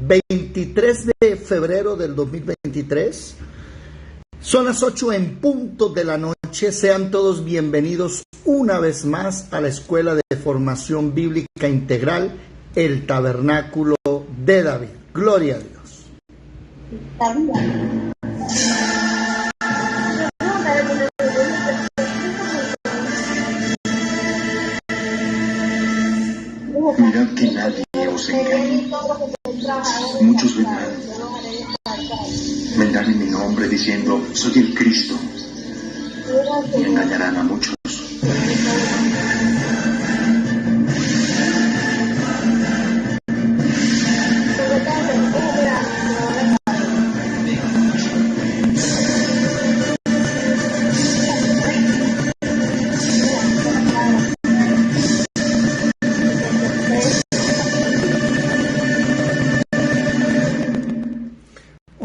23 de febrero del 2023. Son las 8 en punto de la noche. Sean todos bienvenidos una vez más a la Escuela de Formación Bíblica Integral, el Tabernáculo de David. Gloria a Dios. Mirad que nadie os engañe. Muchos vendrán en mi nombre diciendo, soy el Cristo, y engañarán a muchos.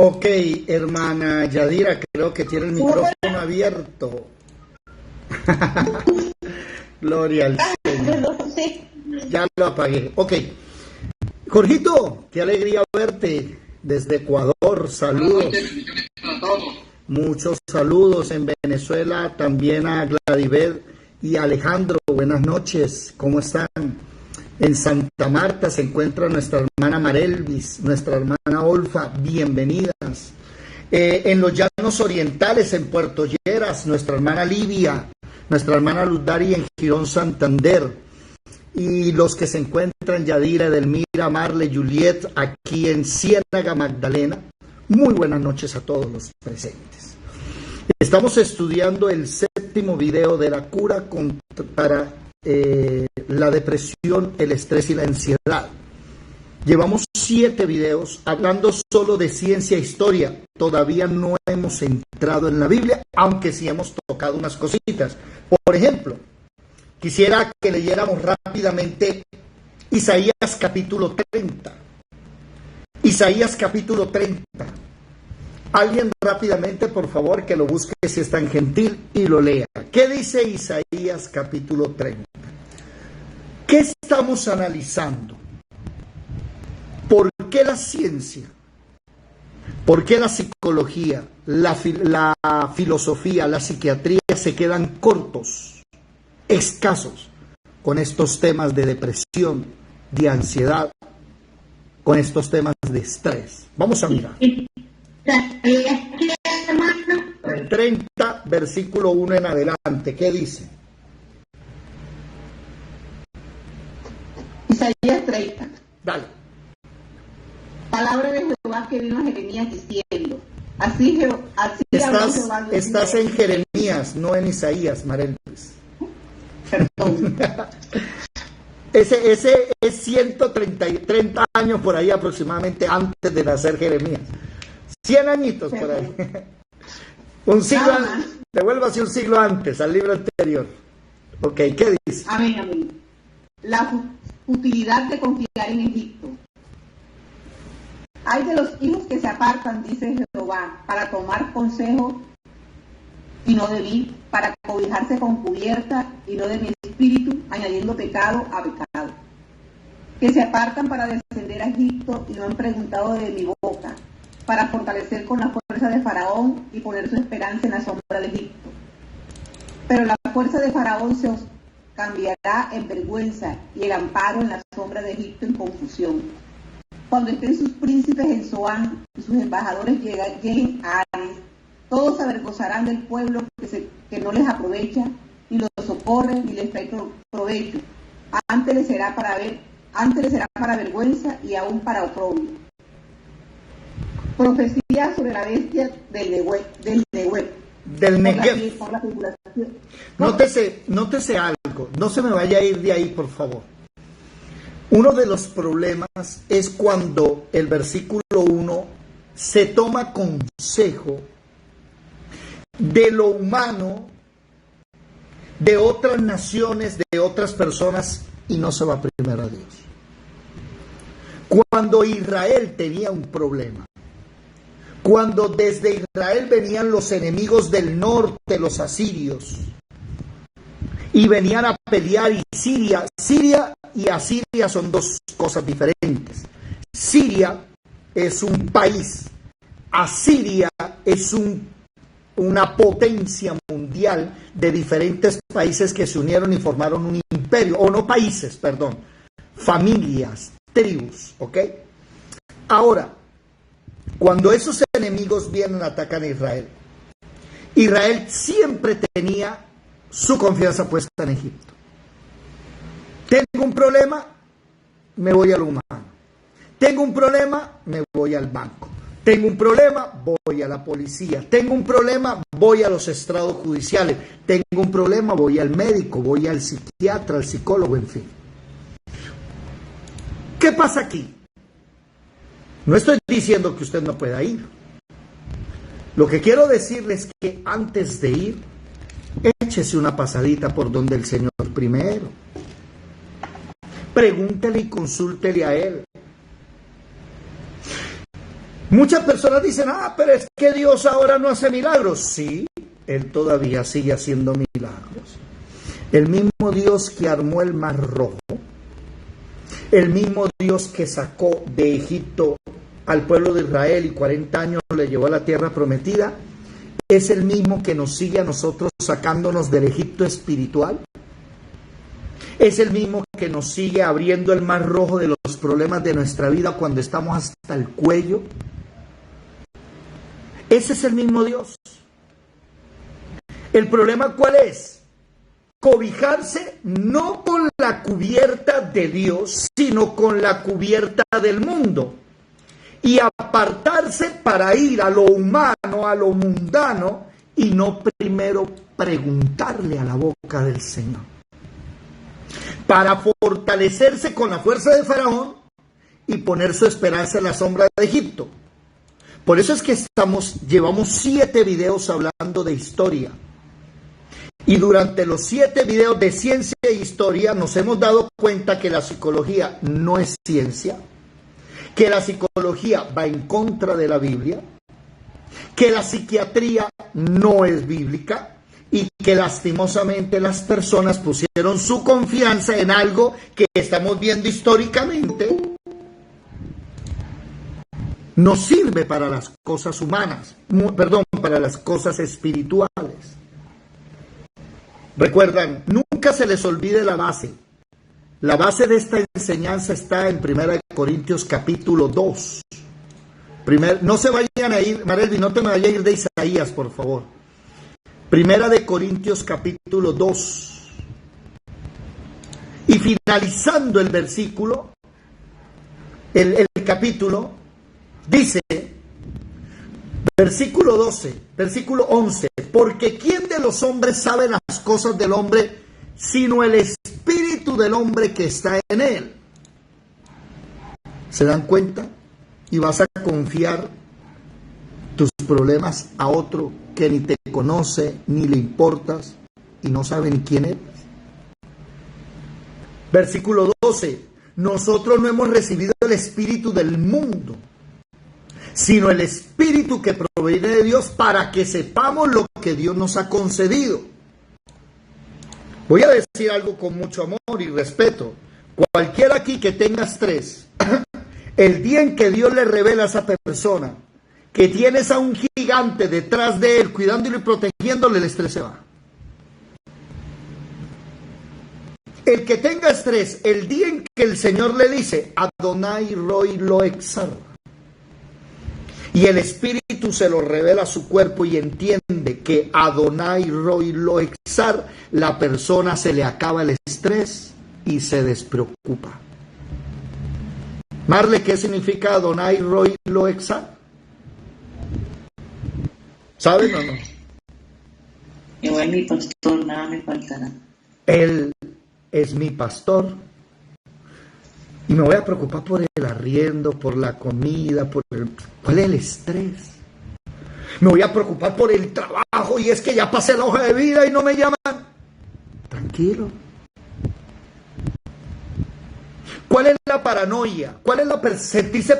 Ok, hermana Yadira, creo que tiene el micrófono abierto. Gloria al Señor. Ya lo apagué. Ok. Jorgito, qué alegría verte desde Ecuador. Saludos. Muchos saludos en Venezuela, también a Gladibet y Alejandro. Buenas noches, ¿cómo están? En Santa Marta se encuentra nuestra hermana Marelvis, nuestra hermana Olfa, bienvenidas. En los Llanos Orientales, en Puerto Lleras, nuestra hermana Livia, nuestra hermana Luzdari en Girón, Santander. Y los que se encuentran, Yadira, Edelmira, Marle, Juliet, aquí en Ciénaga, Magdalena. Muy buenas noches a todos los presentes. Estamos estudiando el séptimo video de la cura para la depresión, el estrés y la ansiedad. Llevamos 7 videos hablando solo de ciencia e historia. Todavía no hemos entrado en la Biblia, aunque sí hemos tocado unas cositas. Por ejemplo, quisiera que leyéramos rápidamente Isaías capítulo 30. Isaías capítulo 30. Alguien rápidamente, por favor, que lo busque si es tan gentil y lo lea. ¿Qué dice Isaías capítulo 30? ¿Qué estamos analizando? ¿Por qué la ciencia? ¿Por qué la psicología, la filosofía, la psiquiatría se quedan cortos, escasos, con estos temas de depresión, de ansiedad, con estos temas de estrés? Vamos a mirar. El 30, versículo 1 en adelante, ¿qué dice? Isaías 30. Dale. Palabra de Jehová que vino a Jeremías diciendo, así Estás en Jeremías, no en Isaías, Marelvis. Perdón. Ese es 30 años por ahí aproximadamente antes de nacer Jeremías. 100 añitos por ahí. Un siglo, devuélvase un siglo antes, al libro anterior. Ok, ¿qué dice? Amén, amén. La futilidad de confiar en Egipto. Hay de los hijos que se apartan, dice Jehová, para tomar consejo y no de mí, para cobijarse con cubierta y no de mi espíritu, añadiendo pecado a pecado. Que se apartan para descender a Egipto y no han preguntado de mi boca, para fortalecer con la fuerza de Faraón y poner su esperanza en la sombra de Egipto. Pero la fuerza de Faraón se os cambiará en vergüenza y el amparo en la sombra de Egipto en confusión. Cuando estén sus príncipes en Zoán y sus embajadores lleguen a Ares, todos se avergonzarán del pueblo que no les aprovecha, ni los socorre, ni les trae provecho. Antes les será para vergüenza y aún para oprobio. Profecía sobre la bestia del Negev. Nótese algo, no se me vaya a ir de ahí, por favor. Uno de los problemas es cuando el versículo 1 se toma consejo de lo humano, de otras naciones, de otras personas, y no se va primero a Dios. Cuando Israel tenía un problema, cuando desde Israel venían los enemigos del norte, los asirios, y venían a pelear, y Siria y Asiria son dos cosas diferentes. Siria es un país. Asiria es una potencia mundial de diferentes países que se unieron y formaron un imperio, o no países, perdón, familias, tribus, ¿ok? Ahora, cuando esos enemigos vienen a atacar a Israel, Israel siempre tenía su confianza puesta en Egipto. Tengo un problema, me voy a lo humano. Tengo un problema, me voy al banco. Tengo un problema, voy a la policía. Tengo un problema, voy a los estrados judiciales. Tengo un problema, voy al médico, voy al psiquiatra, al psicólogo, en fin. ¿Qué pasa aquí? No estoy diciendo que usted no pueda ir. Lo que quiero decirle es que antes de ir, échese una pasadita por donde el Señor primero. Pregúntele y consúltele a Él. Muchas personas dicen, pero es que Dios ahora no hace milagros. Sí, Él todavía sigue haciendo milagros. El mismo Dios que armó el Mar Rojo, el mismo Dios que sacó de Egipto al pueblo de Israel y 40 años le llevó a la tierra prometida, es el mismo que nos sigue a nosotros sacándonos del Egipto espiritual. Es el mismo que nos sigue abriendo el Mar Rojo de los problemas de nuestra vida cuando estamos hasta el cuello. Ese es el mismo Dios. ¿El problema cuál es? Cobijarse no con la cubierta de Dios, sino con la cubierta del mundo. Y apartarse para ir a lo humano, a lo mundano, y no primero preguntarle a la boca del Señor. Para fortalecerse con la fuerza de Faraón y poner su esperanza en la sombra de Egipto. Por eso es que llevamos 7 videos hablando de historia. Y durante los 7 videos de ciencia e historia nos hemos dado cuenta que la psicología no es ciencia, que la psicología va en contra de la Biblia, que la psiquiatría no es bíblica y que lastimosamente las personas pusieron su confianza en algo que estamos viendo históricamente. No sirve para las cosas humanas, para las cosas espirituales. Recuerdan, nunca se les olvide la base. La base de esta enseñanza está en 1 Corintios capítulo 2. No se vayan a ir, Marelvi, no te me vayas a ir de Isaías, por favor. 1 Corintios capítulo 2. Y finalizando el versículo, el capítulo, dice, versículo 11, porque ¿quién de los hombres sabe las cosas del hombre, sino el espíritu del hombre que está en él? ¿Se dan cuenta? Y vas a confiar tus problemas a otro que ni te conoce, ni le importas, y no sabe ni quién eres. Versículo 12, nosotros no hemos recibido el espíritu del mundo, sino el espíritu que proviene de Dios para que sepamos lo que Dios nos ha concedido. Voy a decir algo con mucho amor y respeto. Cualquiera aquí que tenga estrés, el día en que Dios le revela a esa persona que tienes a un gigante detrás de él, cuidándolo y protegiéndole, el estrés se va. El que tenga estrés, el día en que el Señor le dice, Adonai Roi lo exar, y el espíritu se lo revela a su cuerpo y entiende que Adonai Roi lo exar, la persona se le acaba el estrés y se despreocupa. Marle, ¿qué significa Adonai Roi lo exar? ¿Saben o no? Jehová es mi pastor, nada me faltará. Él es mi pastor. Y me voy a preocupar por el arriendo, por la comida, ¿cuál es el estrés? Me voy a preocupar por el trabajo y es que ya pasé la hoja de vida y no me llaman. Tranquilo. ¿Cuál es la paranoia? ¿Cuál es la sentirse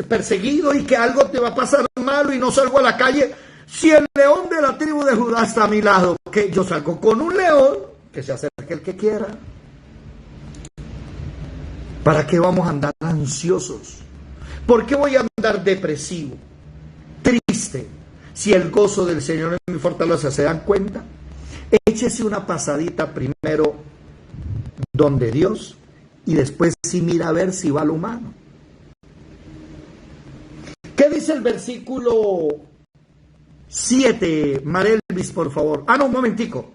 perseguido y que algo te va a pasar malo y no salgo a la calle? Si el león de la tribu de Judá está a mi lado, que yo salgo con un león, que se acerque el que quiera. ¿Para qué vamos a andar ansiosos? ¿Por qué voy a andar depresivo, triste, si el gozo del Señor es mi fortaleza? ¿Se dan cuenta? Échese una pasadita primero donde Dios y después sí mira a ver si va a lo humano. ¿Qué dice el versículo 7, Marelvis, por favor? Ah, no, un momentico.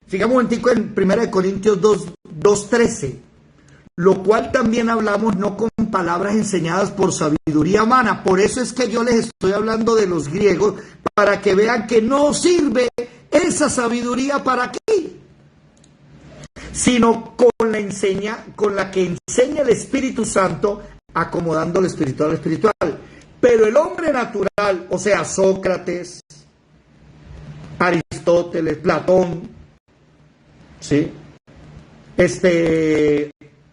Sigamos un momentico en 1 Corintios 2:13. Lo cual también hablamos no con palabras enseñadas por sabiduría humana. Por eso es que yo les estoy hablando de los griegos, para que vean que no sirve esa sabiduría para aquí, sino con la que enseña el Espíritu Santo, acomodando lo espiritual al espiritual. Pero el hombre natural, o sea, Sócrates, Aristóteles, Platón, ¿sí?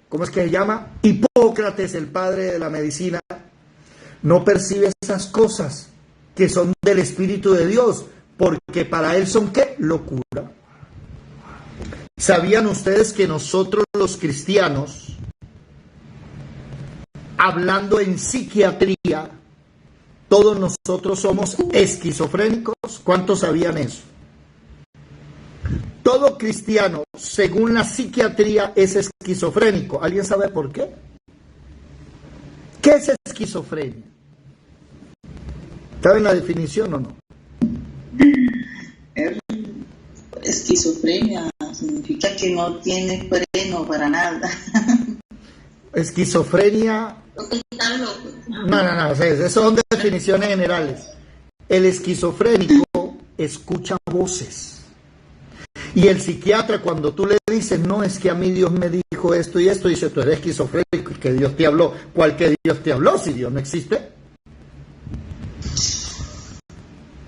¿Cómo es que se llama? Hipócrates, el padre de la medicina, no percibe esas cosas que son del Espíritu de Dios, porque para él son ¿qué? Locura. ¿Sabían ustedes que nosotros los cristianos, hablando en psiquiatría, todos nosotros somos esquizofrénicos? ¿Cuántos sabían eso? Todo cristiano, según la psiquiatría, es esquizofrénico. ¿Alguien sabe por qué? ¿Qué es esquizofrenia? ¿Saben la definición o no? Esquizofrenia significa que no tiene freno para nada. Esquizofrenia... No, esas son definiciones generales. El esquizofrénico escucha voces. Y el psiquiatra, cuando tú le dices, no, es que a mí Dios me dijo esto y esto, dice, tú eres esquizofrénico y que Dios te habló. ¿Cuál que Dios te habló si Dios no existe?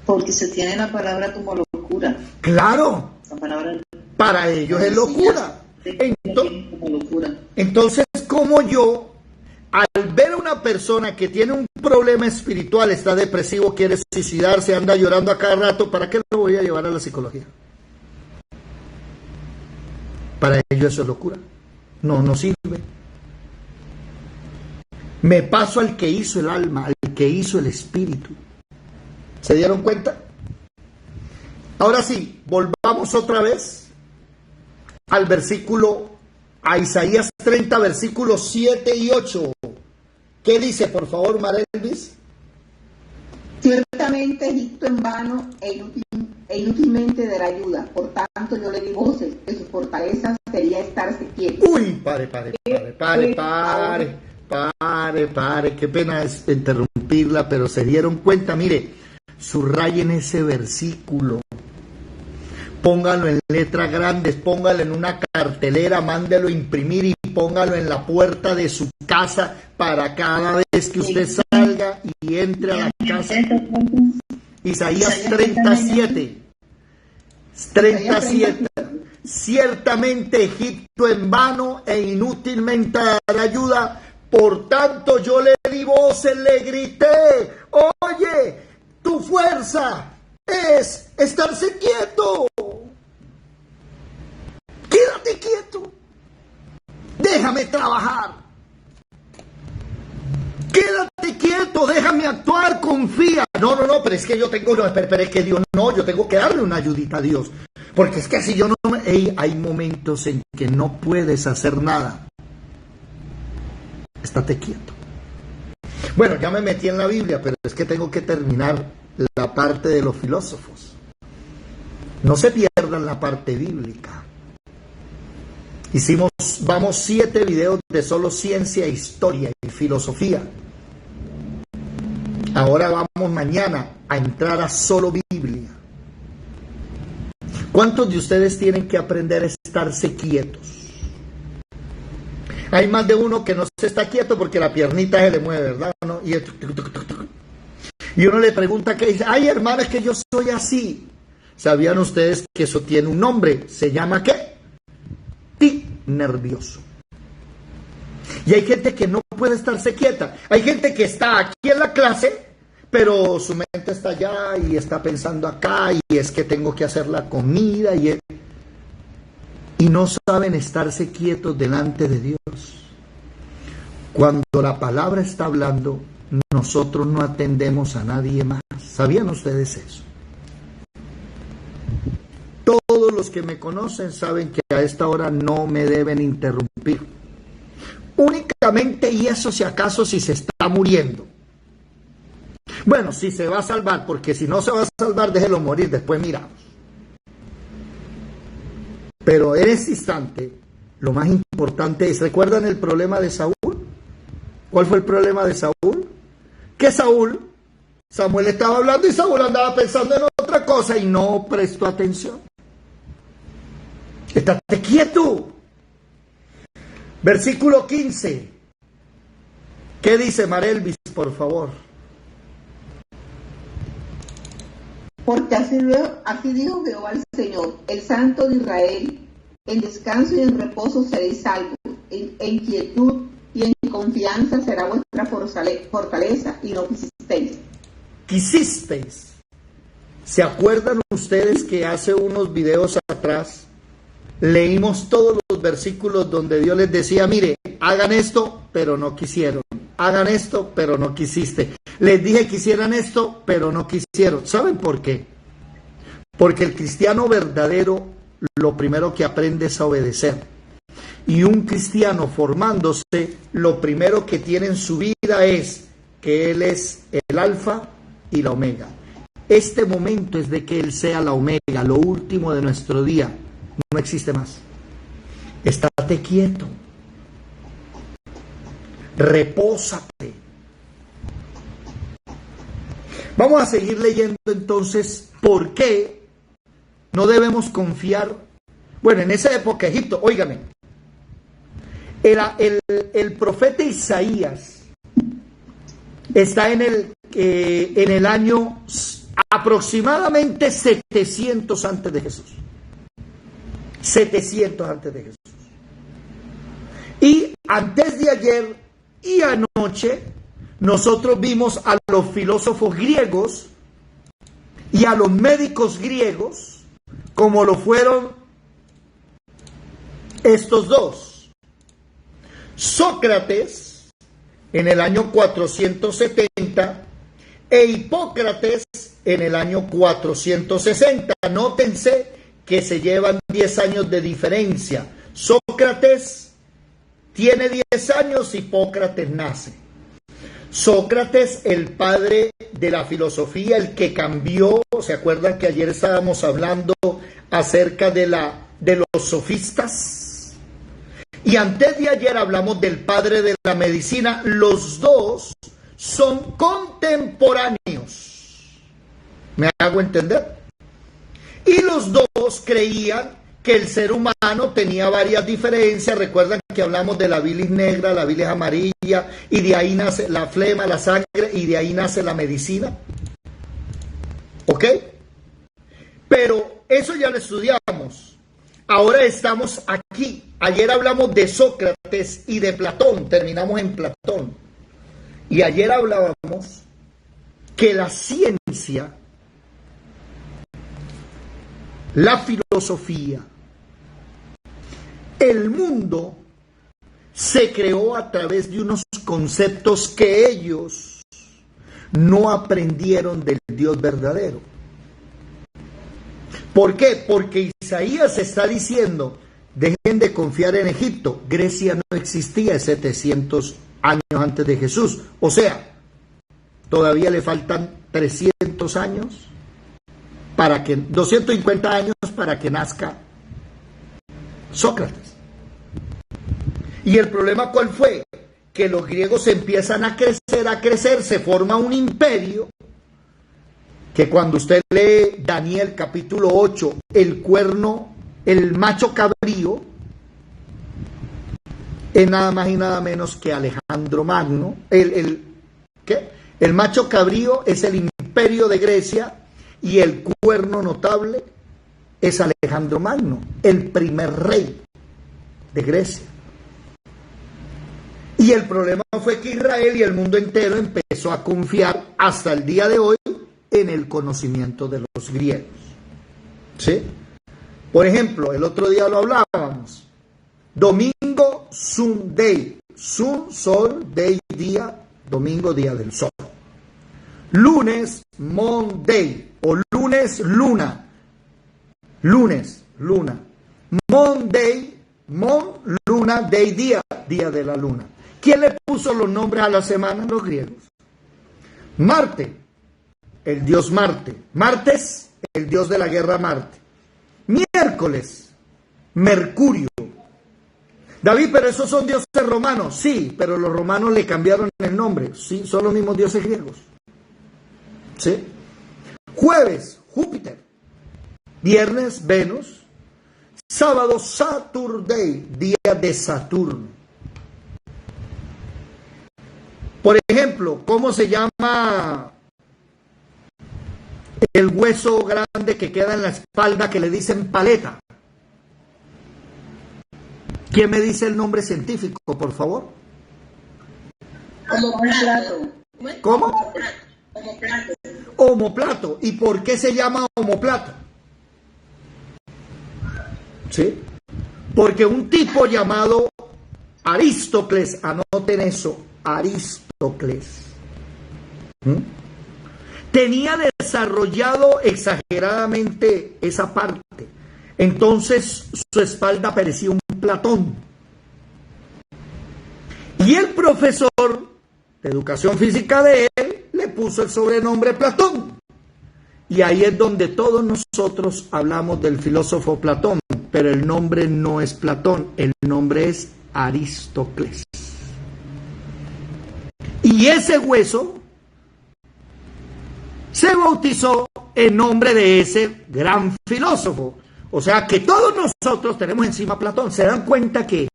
Porque se tiene la palabra como locura. Claro, La palabra para ellos es locura. Entonces, como yo, al ver a una persona que tiene un problema espiritual, está depresivo, quiere suicidarse, anda llorando a cada rato, ¿para qué lo voy a llevar a la psicología? Para ellos eso es locura. No sirve. Me paso al que hizo el alma, al que hizo el espíritu. ¿Se dieron cuenta? Ahora sí, volvamos otra vez al versículo, a Isaías 30, versículos 7 y 8. ¿Qué dice, por favor, Marelvis? Ciertamente Egipto en vano e inútilmente dará ayuda. Por tanto, yo le di voces, que su fortaleza sería estarse quieto. Uy, pare. Qué pena es interrumpirla, pero se dieron cuenta, mire, subrayen ese versículo. Póngalo en letras grandes, póngalo en una cartelera, mándelo a imprimir y póngalo en la puerta de su casa para cada vez que usted salga y entre a la casa. Isaías 37. Ciertamente Egipto en vano e inútilmente dará ayuda, por tanto yo le di voces, le grité, oye, tu fuerza es estarse quieto. Quédate quieto. Déjame trabajar. Quédate quieto, déjame actuar, confía. No, pero es que yo tengo, pero es que Dios no, yo tengo que darle una ayudita a Dios. Porque es que si yo no, hay momentos en que no puedes hacer nada. Estate quieto. Bueno, ya me metí en la Biblia, pero es que tengo que terminar la parte de los filósofos. No se pierdan la parte bíblica. Vamos 7 videos de solo ciencia, historia y filosofía. Ahora vamos mañana a entrar a solo Biblia. ¿Cuántos de ustedes tienen que aprender a estarse quietos? Hay más de uno que no se está quieto porque la piernita se le mueve, ¿verdad? ¿No? Y uno le pregunta qué dice. Ay, hermano, es que yo soy así. ¿Sabían ustedes que eso tiene un nombre? ¿Se llama qué? Tic nervioso. Y hay gente que no puede estarse quieta. Hay gente que está aquí en la clase, pero su mente está allá y está pensando acá, y es que tengo que hacer la comida, y no saben estarse quietos delante de Dios. Cuando la palabra está hablando, nosotros no atendemos a nadie más. ¿Sabían ustedes eso? Todos los que me conocen saben que a esta hora no me deben interrumpir. Únicamente, y eso si acaso, si se está muriendo. Bueno, si se va a salvar, porque si no se va a salvar, déjelo morir, después miramos. Pero en ese instante, lo más importante es, ¿recuerdan el problema de Saúl? ¿Cuál fue el problema de Saúl? Que Samuel estaba hablando y Saúl andaba pensando en otra cosa y no prestó atención. Estate quieto. Versículo 15. ¿Qué dice Marelvis, por favor? Porque así dijo Jehová el Señor, el Santo de Israel: en descanso y en reposo seréis salvos, en quietud y en confianza será vuestra fortaleza, y no quisisteis. Quisisteis. ¿Se acuerdan ustedes que hace unos videos atrás leímos todos los versículos donde Dios les decía, mire, hagan esto, pero no quisieron, hagan esto, pero no quisiste, les dije que hicieran esto, pero no quisieron? ¿Saben por qué? Porque el cristiano verdadero lo primero que aprende es a obedecer, y un cristiano formándose, lo primero que tiene en su vida es que Él es el alfa y la omega. Este momento es de que Él sea la omega, lo último de nuestro día. No existe más. Estate quieto. Repósate. Vamos a seguir leyendo entonces por qué no debemos confiar. Bueno, en esa época Egipto, óigame, era el profeta Isaías está en el año aproximadamente 700 antes de Jesús. 700 antes de Jesús. Y antes de ayer y anoche nosotros vimos a los filósofos griegos y a los médicos griegos como lo fueron estos dos. Sócrates en el año 470 e Hipócrates en el año 460. Nótense que se llevan 10 años de diferencia. Sócrates tiene 10 años, Hipócrates nace. Sócrates, el padre de la filosofía, el que cambió, ¿se acuerdan que ayer estábamos hablando acerca de los sofistas? Y antes de ayer hablamos del padre de la medicina. Los dos son contemporáneos. ¿Me hago entender? Y los dos creían que el ser humano tenía varias diferencias. Recuerdan que hablamos de la bilis negra, la bilis amarilla, y de ahí nace la flema, la sangre, y de ahí nace la medicina. ¿Ok? Pero eso ya lo estudiamos. Ahora estamos aquí. Ayer hablamos de Sócrates y de Platón. Terminamos en Platón. Y ayer hablábamos que la ciencia, la filosofía, el mundo se creó a través de unos conceptos que ellos no aprendieron del Dios verdadero. ¿Por qué? Porque Isaías está diciendo, dejen de confiar en Egipto. Grecia no existía 700 años antes de Jesús. O sea, todavía le faltan 300 años para que, 250 años para que nazca Sócrates. ¿Y el problema cuál fue? Que los griegos empiezan a crecer, se forma un imperio, que cuando usted lee Daniel capítulo 8, el cuerno, el macho cabrío, es nada más y nada menos que Alejandro Magno. ¿Qué? El macho cabrío es el imperio de Grecia y el cuerno notable es Alejandro Magno, el primer rey de Grecia. Y el problema fue que Israel y el mundo entero empezó a confiar hasta el día de hoy en el conocimiento de los griegos. ¿Sí? Por ejemplo, el otro día lo hablábamos. Domingo, Sun Day. Sun, sol, day, día, domingo, día del sol. Lunes, Monday, o lunes, luna. Lunes, luna. Monday, luna, day, día de la luna. ¿Quién le puso los nombres a la semana? Los griegos. Marte, el dios Marte. Martes, el dios de la guerra Marte. Miércoles, Mercurio. David, pero esos son dioses romanos. Sí, pero los romanos le cambiaron el nombre. Sí, son los mismos dioses griegos. ¿Sí? Jueves, Júpiter. Viernes, Venus. Sábado, Saturday, día de Saturno. Por ejemplo, ¿cómo se llama el hueso grande que queda en la espalda que le dicen paleta? ¿Quién me dice el nombre científico, por favor? Omoplato. ¿Cómo? Omoplato. ¿Y por qué se llama omoplato? ¿Sí? Porque un tipo llamado Aristócles, anoten eso, Aristócles, tenía desarrollado exageradamente esa parte. Entonces su espalda parecía un Platón. Y el profesor de educación física de él le puso el sobrenombre Platón. Y ahí es donde todos nosotros hablamos del filósofo Platón, pero el nombre no es Platón, el nombre es Aristócles. Y ese hueso se bautizó en nombre de ese gran filósofo. O sea que todos nosotros tenemos encima a Platón. ¿Se dan cuenta que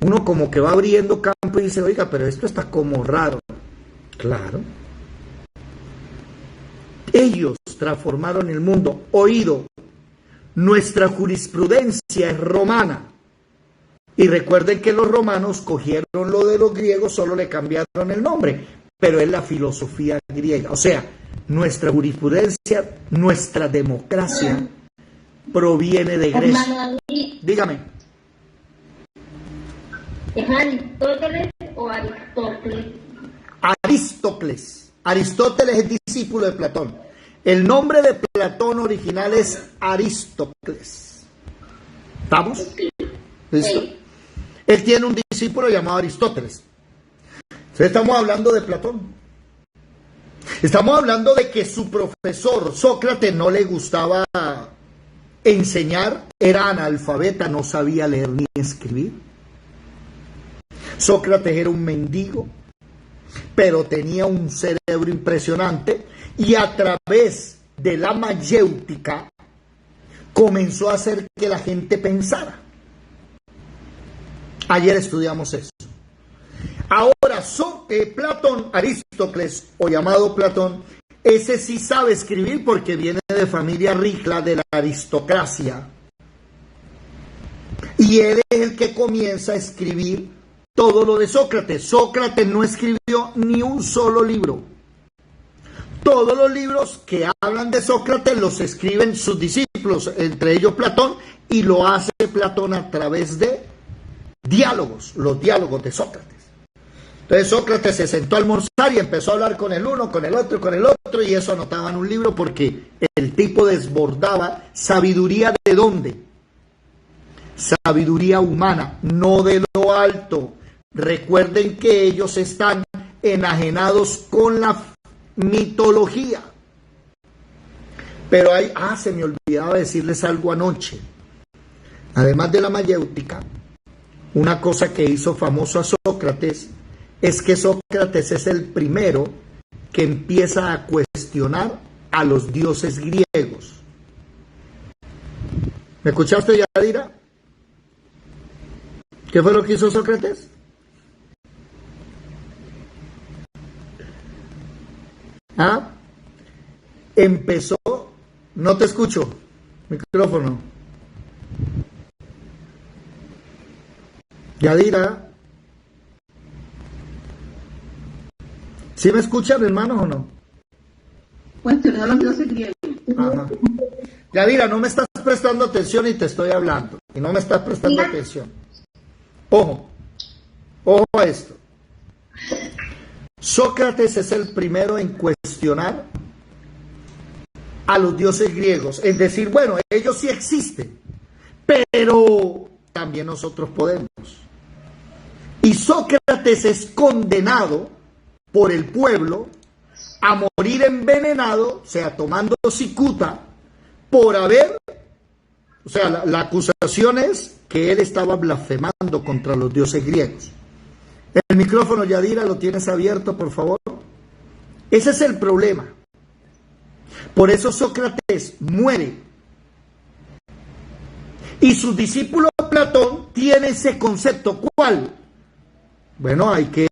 uno como que va abriendo campo y dice, oiga, pero esto está como raro? Claro. Ellos transformaron el mundo. Oído, nuestra jurisprudencia es romana. Y recuerden que los romanos cogieron lo de los griegos, solo le cambiaron el nombre, pero es la filosofía griega. O sea, nuestra jurisprudencia, nuestra democracia proviene de Grecia. Dígame. ¿Es Aristóteles o Aristóteles? Aristóteles. Aristóteles es discípulo de Platón. El nombre de Platón original es Aristóteles. ¿Estamos? ¿Listo? Él tiene un discípulo llamado Aristóteles. Entonces estamos hablando de Platón. Estamos hablando de que su profesor Sócrates no le gustaba enseñar, era analfabeta, no sabía leer ni escribir. Sócrates era un mendigo, pero tenía un cerebro impresionante y a través de la mayéutica comenzó a hacer que la gente pensara. Ayer estudiamos eso. Ahora, Platón, Aristóteles, o llamado Platón, ese sí sabe escribir porque viene de familia rica, de la aristocracia. Y él es el que comienza a escribir todo lo de Sócrates. Sócrates no escribió ni un solo libro. Todos los libros que hablan de Sócrates los escriben sus discípulos, entre ellos Platón, y lo hace Platón a través de diálogos, los diálogos de Sócrates. Entonces Sócrates se sentó a almorzar y empezó a hablar con el uno, con el otro, y eso anotaba en un libro porque el tipo desbordaba sabiduría. ¿De dónde? Sabiduría humana, no de lo alto. Recuerden que ellos están enajenados con la mitología. Pero hay, se me olvidaba decirles algo anoche. Además de la mayéutica, una cosa que hizo famoso a Sócrates es que Sócrates es el primero que empieza a cuestionar a los dioses griegos. ¿Me escuchaste, Yadira? ¿Qué fue lo que hizo Sócrates? Empezó, no te escucho, micrófono. Yadira. ¿Sí me escuchan, hermanos, o no? Cuestionó a los dioses griegos. Ajá. Yadira, no me estás prestando atención y te estoy hablando. Y no me estás prestando atención. Ojo a esto. Sócrates es el primero en cuestionar a los dioses griegos, es decir, bueno, ellos sí existen, pero también nosotros podemos. Y Sócrates es condenado por el pueblo a morir envenenado, o sea, tomando cicuta, por haber, o sea, la acusación es que él estaba blasfemando contra los dioses griegos. El micrófono, Yadira, ¿lo tienes abierto, por favor? Ese es el problema. Por eso Sócrates muere. Y su discípulo Platón tiene ese concepto. ¿Cuál? Bueno, hay que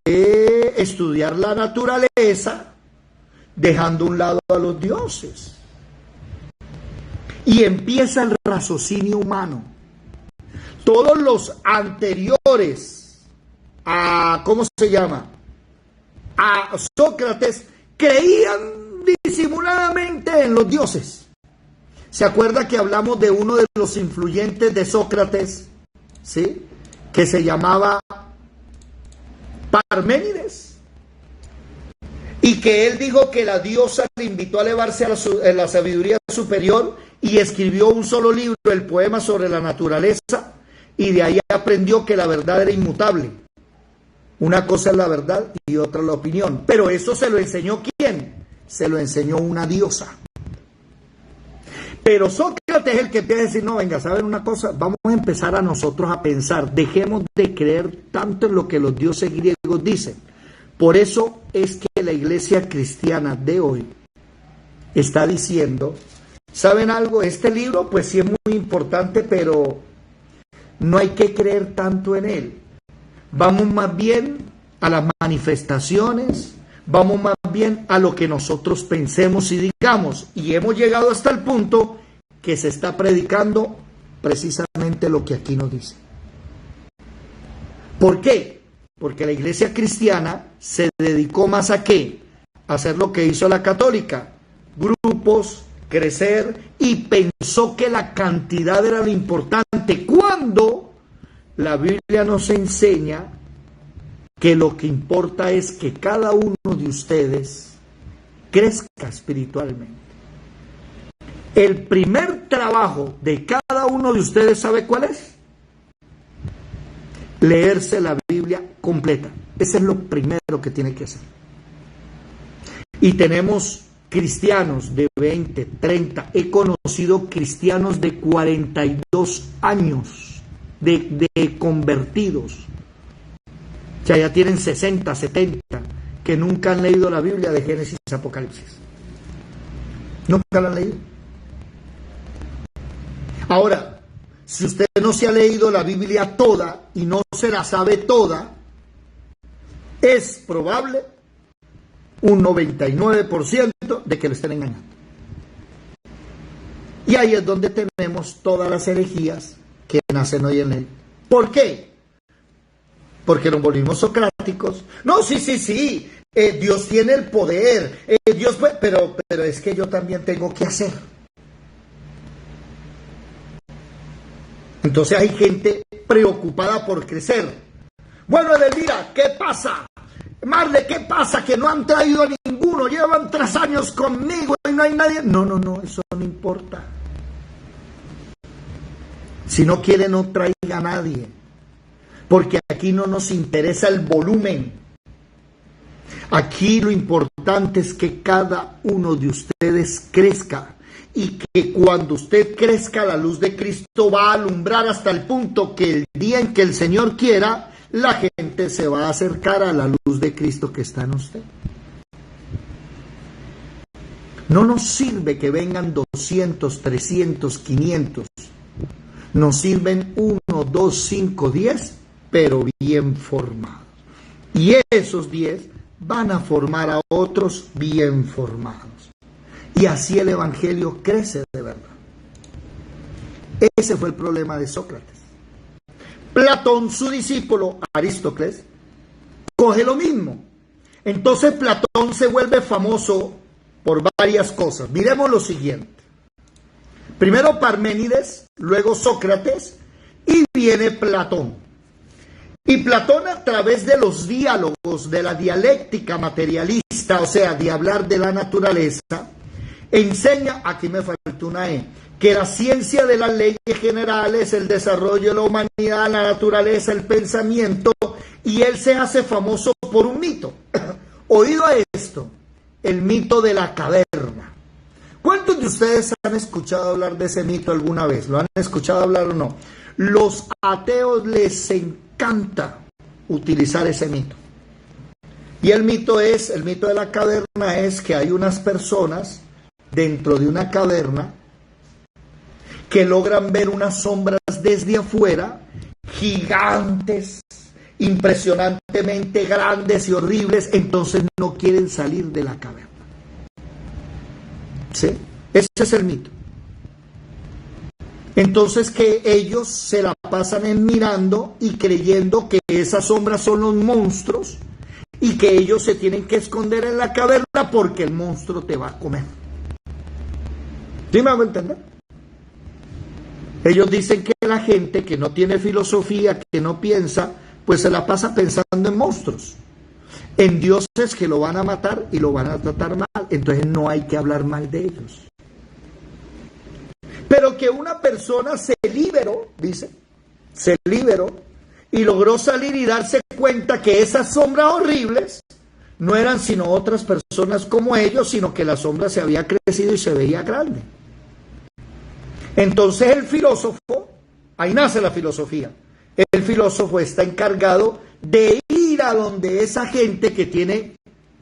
estudiar la naturaleza dejando a un lado a los dioses. Y empieza el raciocinio humano. Todos los anteriores a, ¿cómo se llama?, a Sócrates, creían disimuladamente en los dioses. ¿Se acuerda que hablamos de uno de los influyentes de Sócrates, ¿sí?, que se llamaba Parménides? Y que él dijo que la diosa le invitó a elevarse a la sabiduría superior y escribió un solo libro, el poema sobre la naturaleza, y de ahí aprendió que la verdad era inmutable. Una cosa es la verdad y otra la opinión. Pero eso se lo enseñó ¿quién? Se lo enseñó una diosa. Pero Sócrates es el que empieza a decir, no, venga, ¿saben una cosa? Vamos a empezar a nosotros a pensar, dejemos de creer tanto en lo que los dioses griegos dicen. Por eso es que la iglesia cristiana de hoy está diciendo, ¿saben algo? Este libro pues sí es muy importante, pero no hay que creer tanto en él. Vamos más bien a las manifestaciones, vamos más bien a lo que nosotros pensemos y digamos. Y hemos llegado hasta el punto que se está predicando precisamente lo que aquí nos dice. ¿Por qué? Porque la iglesia cristiana se dedicó más a ¿qué? A hacer lo que hizo la católica. Grupos, crecer, y pensó que la cantidad era lo importante, cuando la Biblia nos enseña que lo que importa es que cada uno de ustedes crezca espiritualmente. El primer trabajo de cada uno de ustedes, ¿sabe cuál es? Leerse la Biblia completa. Ese es lo primero que tiene que hacer. Y tenemos cristianos de 20, 30, he conocido cristianos de 42 años de convertidos. O sea, ya tienen 60, 70, que nunca han leído la Biblia de Génesis a Apocalipsis. Nunca la han leído. Ahora, si usted no se ha leído la Biblia toda y no se la sabe toda, es probable un 99% de que lo estén engañando. Y ahí es donde tenemos todas las herejías que nacen hoy en él. ¿Por qué? Porque nos volvimos socráticos. No, sí, Dios tiene el poder, Dios puede, pero es que yo también tengo que hacer. Entonces hay gente preocupada por crecer. Bueno, Edelmira, ¿qué pasa? Marle, ¿qué pasa? Que no han traído a ninguno, llevan 3 años conmigo y no hay nadie. No, eso no importa. Si no quiere, no traiga a nadie, porque aquí no nos interesa el volumen. Aquí lo importante es que cada uno de ustedes crezca, y que cuando usted crezca, la luz de Cristo va a alumbrar hasta el punto que el día en que el Señor quiera, la gente se va a acercar a la luz de Cristo que está en usted. No nos sirve que vengan 200, 300, 500. Nos sirven 1, 2, 5, 10, pero bien formados. Y esos 10 van a formar a otros bien formados. Y así el evangelio crece de verdad. Ese fue el problema de Sócrates. Platón, su discípulo, Aristóteles, coge lo mismo. Entonces Platón se vuelve famoso por varias cosas. Miremos lo siguiente. Primero Parménides, luego Sócrates, y viene Platón. Y Platón, a través de los diálogos, de la dialéctica materialista, o sea, de hablar de la naturaleza, enseña, aquí me faltó una E, que la ciencia de las leyes generales, el desarrollo de la humanidad, la naturaleza, el pensamiento, y él se hace famoso por un mito. Oído a esto, el mito de la caverna. ¿Cuántos de ustedes han escuchado hablar de ese mito alguna vez? ¿Lo han escuchado hablar o no? Los ateos les encanta utilizar ese mito. Y el mito de la caverna es que hay unas personas dentro de una caverna que logran ver unas sombras desde afuera, gigantes, impresionantemente grandes y horribles, entonces no quieren salir de la caverna. ¿Sí? Ese es el mito. Entonces que ellos se la pasan mirando y creyendo que esas sombras son los monstruos y que ellos se tienen que esconder en la caverna porque el monstruo te va a comer. ¿Sí me hago entender? Ellos dicen que la gente que no tiene filosofía, que no piensa, pues se la pasa pensando en monstruos, en dioses que lo van a matar y lo van a tratar mal, entonces no hay que hablar mal de ellos. Pero que una persona se liberó, dice, se liberó y logró salir y darse cuenta que esas sombras horribles no eran sino otras personas como ellos, sino que la sombra se había crecido y se veía grande. Entonces el filósofo, ahí nace la filosofía, el filósofo está encargado de ir a donde esa gente que tiene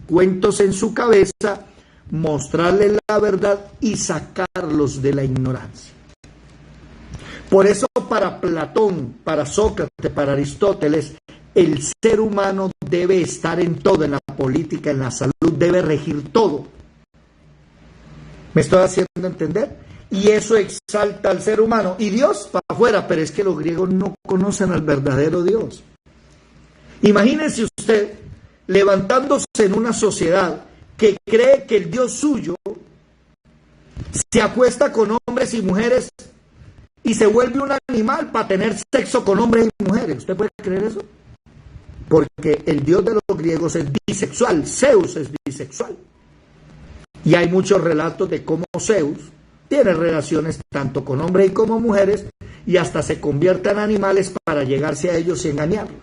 cuentos en su cabeza, mostrarles la verdad y sacarlos de la ignorancia. Por eso para Platón, para Sócrates, para Aristóteles, el ser humano debe estar en todo, en la política, en la salud, debe regir todo. ¿Me estoy haciendo entender? Y eso exalta al ser humano. Y Dios para afuera, pero es que los griegos no conocen al verdadero Dios. Imagínense usted levantándose en una sociedad que cree que el Dios suyo se acuesta con hombres y mujeres y se vuelve un animal para tener sexo con hombres y mujeres. ¿Usted puede creer eso? Porque el Dios de los griegos es bisexual, Zeus es bisexual. Y hay muchos relatos de cómo Zeus tiene relaciones tanto con hombres y como mujeres y hasta se convierte en animales para llegarse a ellos y engañarlos.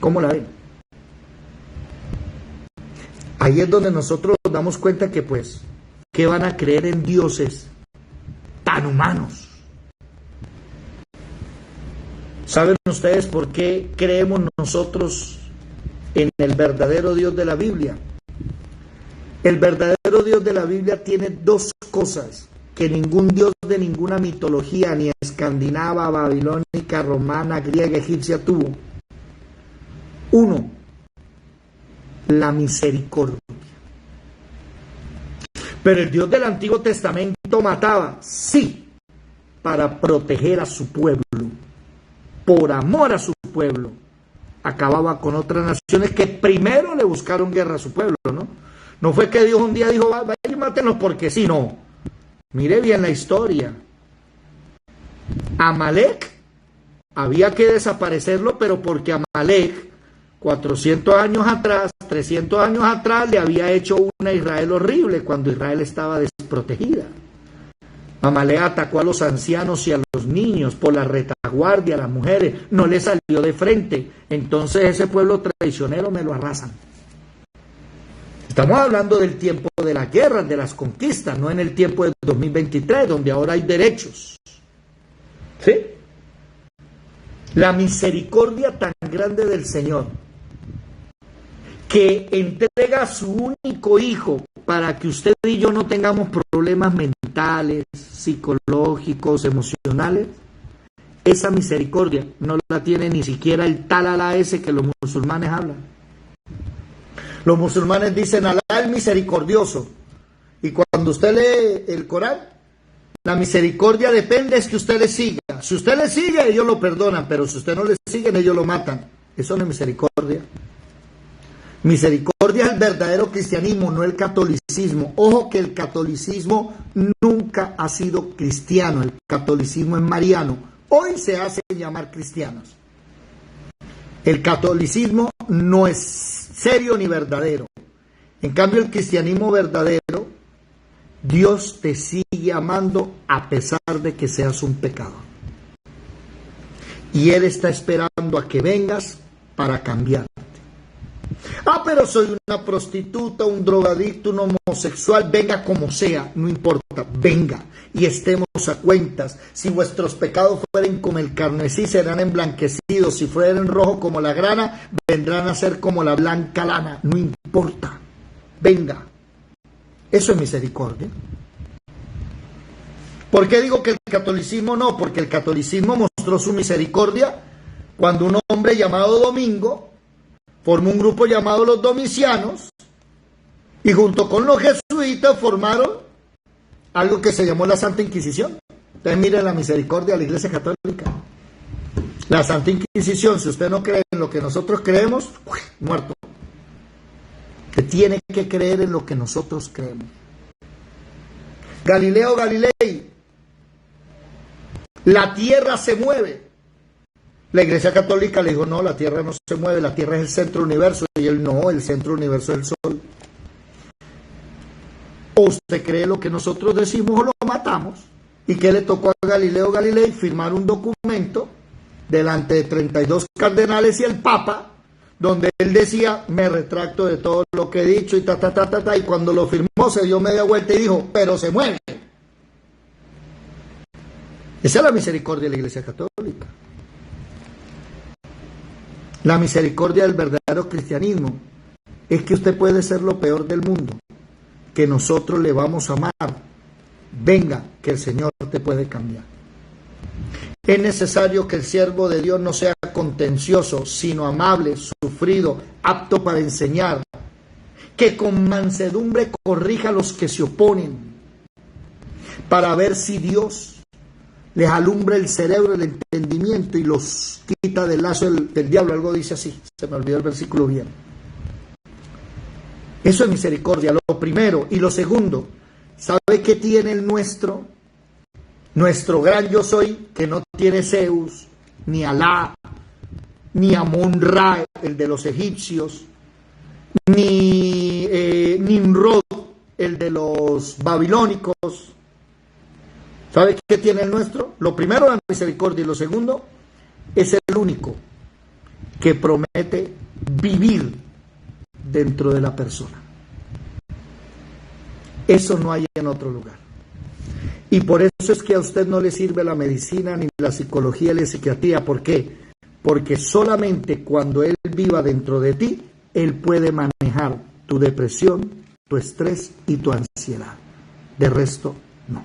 ¿Cómo la ven? Ahí es donde nosotros nos damos cuenta que pues, ¿qué van a creer en dioses tan humanos? ¿Saben ustedes por qué creemos nosotros en el verdadero Dios de la Biblia? El verdadero Dios de la Biblia tiene dos cosas que ningún dios de ninguna mitología, ni escandinava, babilónica, romana, griega, egipcia tuvo. Uno, la misericordia. Pero el Dios del Antiguo Testamento mataba, sí, para proteger a su pueblo. Por amor a su pueblo, acababa con otras naciones que primero le buscaron guerra a su pueblo, ¿no? No fue que Dios un día dijo, vaya y mátenlos porque sí, no. Mire bien la historia. Amalek había que desaparecerlo, pero porque Amalek 400 años atrás, 300 años atrás, le había hecho una Israel horrible cuando Israel estaba desprotegida. Amalek atacó a los ancianos y a los niños por la retaguardia, a las mujeres, no le salió de frente. Entonces ese pueblo traicionero me lo arrasan. Estamos hablando del tiempo de las guerras, de las conquistas, no en el tiempo de 2023, donde ahora hay derechos. ¿Sí? La misericordia tan grande del Señor, que entrega a su único hijo para que usted y yo no tengamos problemas mentales, psicológicos, emocionales. Esa misericordia no la tiene ni siquiera el tal Alá ese que los musulmanes hablan. Los musulmanes dicen Alá el misericordioso, y cuando usted lee el Corán, la misericordia depende es que usted le siga. Si usted le sigue, ellos lo perdonan, pero si usted no le sigue, ellos lo matan. Eso no es misericordia. Misericordia es el verdadero cristianismo, no el catolicismo. Ojo que el catolicismo nunca ha sido cristiano, el catolicismo es mariano. Hoy se hacen llamar cristianos. El catolicismo no es serio ni verdadero. En cambio, el cristianismo verdadero, Dios te sigue amando a pesar de que seas un pecador. Y Él está esperando a que vengas para cambiarte. Ah, pero soy una prostituta, un drogadicto, un homosexual, venga como sea, no importa, venga y estemos a cuentas. Si vuestros pecados fueren como el carmesí, serán emblanquecidos; si fueren rojos como la grana, vendrán a ser como la blanca lana, no importa, venga. Eso es misericordia. ¿Por qué digo que el catolicismo no? Porque el catolicismo mostró su misericordia cuando un hombre llamado Domingo formó un grupo llamado los Domicianos y junto con los jesuitas formaron algo que se llamó la Santa Inquisición. Entonces miren la misericordia de la Iglesia Católica. La Santa Inquisición, si usted no cree en lo que nosotros creemos, muerto. Usted tiene que creer en lo que nosotros creemos. Galileo Galilei, la tierra se mueve. La Iglesia Católica le dijo, no, la tierra no se mueve, la tierra es el centro del universo. Y él, no, el centro del universo es el sol. O usted cree lo que nosotros decimos o lo matamos. ¿Y qué le tocó a Galileo Galilei? Firmar un documento delante de 32 cardenales y el Papa, donde él decía, me retracto de todo lo que he dicho y y cuando lo firmó se dio media vuelta y dijo, pero se mueve. Esa es la misericordia de la Iglesia Católica. La misericordia del verdadero cristianismo es que usted puede ser lo peor del mundo, que nosotros le vamos a amar. Venga, que el Señor te puede cambiar. Es necesario que el siervo de Dios no sea contencioso, sino amable, sufrido, apto para enseñar, que con mansedumbre corrija a los que se oponen, para ver si Dios les alumbra el cerebro, el entendimiento y los quita del lazo del diablo. Algo dice así, se me olvidó el versículo bien. Eso es misericordia, lo primero. Y lo segundo, ¿sabe qué tiene el nuestro gran yo soy? Que no tiene Zeus, ni Alá, ni Amon-Ra, el de los egipcios, ni Nimrod, el de los babilónicos. ¿Sabe qué tiene el nuestro? Lo primero, la misericordia, y lo segundo, es el único que promete vivir dentro de la persona. Eso no hay en otro lugar. Y por eso es que a usted no le sirve la medicina, ni la psicología, ni la psiquiatría. ¿Por qué? Porque solamente cuando Él viva dentro de ti, Él puede manejar tu depresión, tu estrés y tu ansiedad. De resto, no.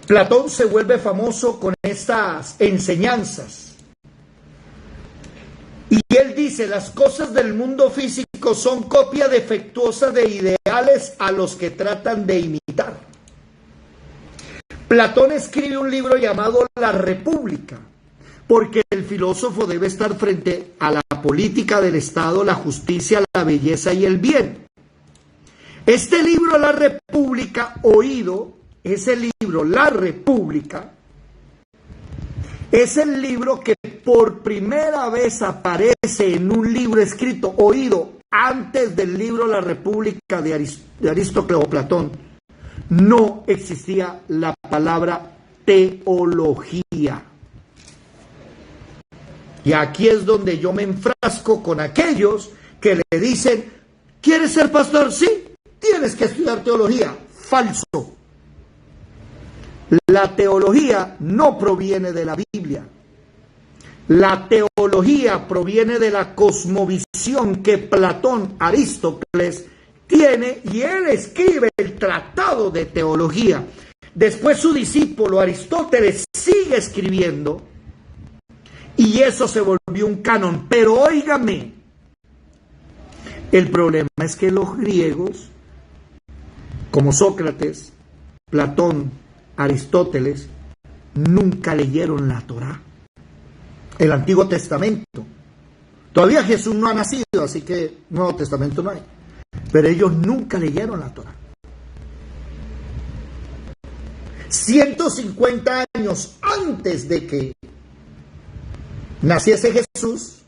Platón se vuelve famoso con estas enseñanzas. Y él dice, las cosas del mundo físico son copia defectuosa de ideales a los que tratan de imitar. Platón escribe un libro llamado La República, porque el filósofo debe estar frente a la política del Estado, la justicia, la belleza y el bien. Este libro, La República, ese libro, La República, es el libro que por primera vez aparece en un libro escrito, antes del libro La República de Aristóteles o Platón. No existía la palabra teología. Y aquí es donde yo me enfrasco con aquellos que le dicen, ¿quieres ser pastor? Sí, tienes que estudiar teología. Falso. La teología no proviene de la Biblia. La teología proviene de la cosmovisión que Platón, Aristóteles, tiene, y él escribe el tratado de teología. Después su discípulo Aristóteles sigue escribiendo, y eso se volvió un canon. Pero óigame, el problema es que los griegos, como Sócrates, Platón, Aristóteles, nunca leyeron la Torá, el Antiguo Testamento. Todavía Jesús no ha nacido, así que Nuevo Testamento no hay. Pero ellos nunca leyeron la Torá. 150 años antes de que naciese Jesús,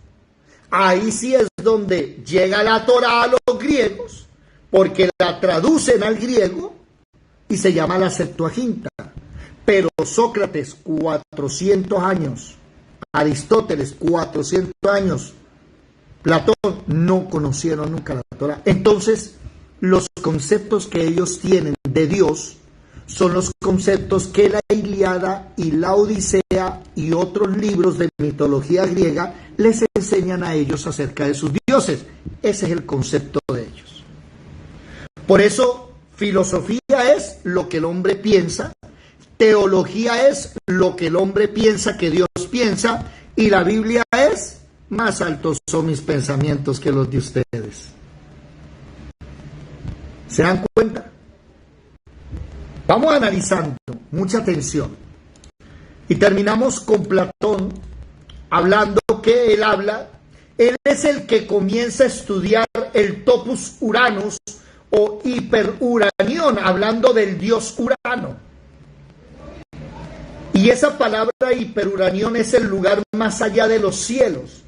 ahí sí es donde llega la Torá a los griegos, porque la traducen al griego y se llama la Septuaginta. Pero Sócrates, 400 años, Aristóteles, 400 años, Platón, no conocieron nunca la Torá. Entonces, los conceptos que ellos tienen de Dios son los conceptos que la Ilíada y la Odisea y otros libros de mitología griega les enseñan a ellos acerca de sus dioses. Ese es el concepto de ellos. Por eso, filosofía es lo que el hombre piensa, teología es lo que el hombre piensa que Dios piensa, y la Biblia es más altos son mis pensamientos que los de ustedes. ¿Se dan cuenta? Vamos analizando, mucha atención. Y terminamos con Platón, hablando que él es el que comienza a estudiar el topus Uranus o hiperuranión, hablando del dios Urano. Y esa palabra hiperuranión es el lugar más allá de los cielos.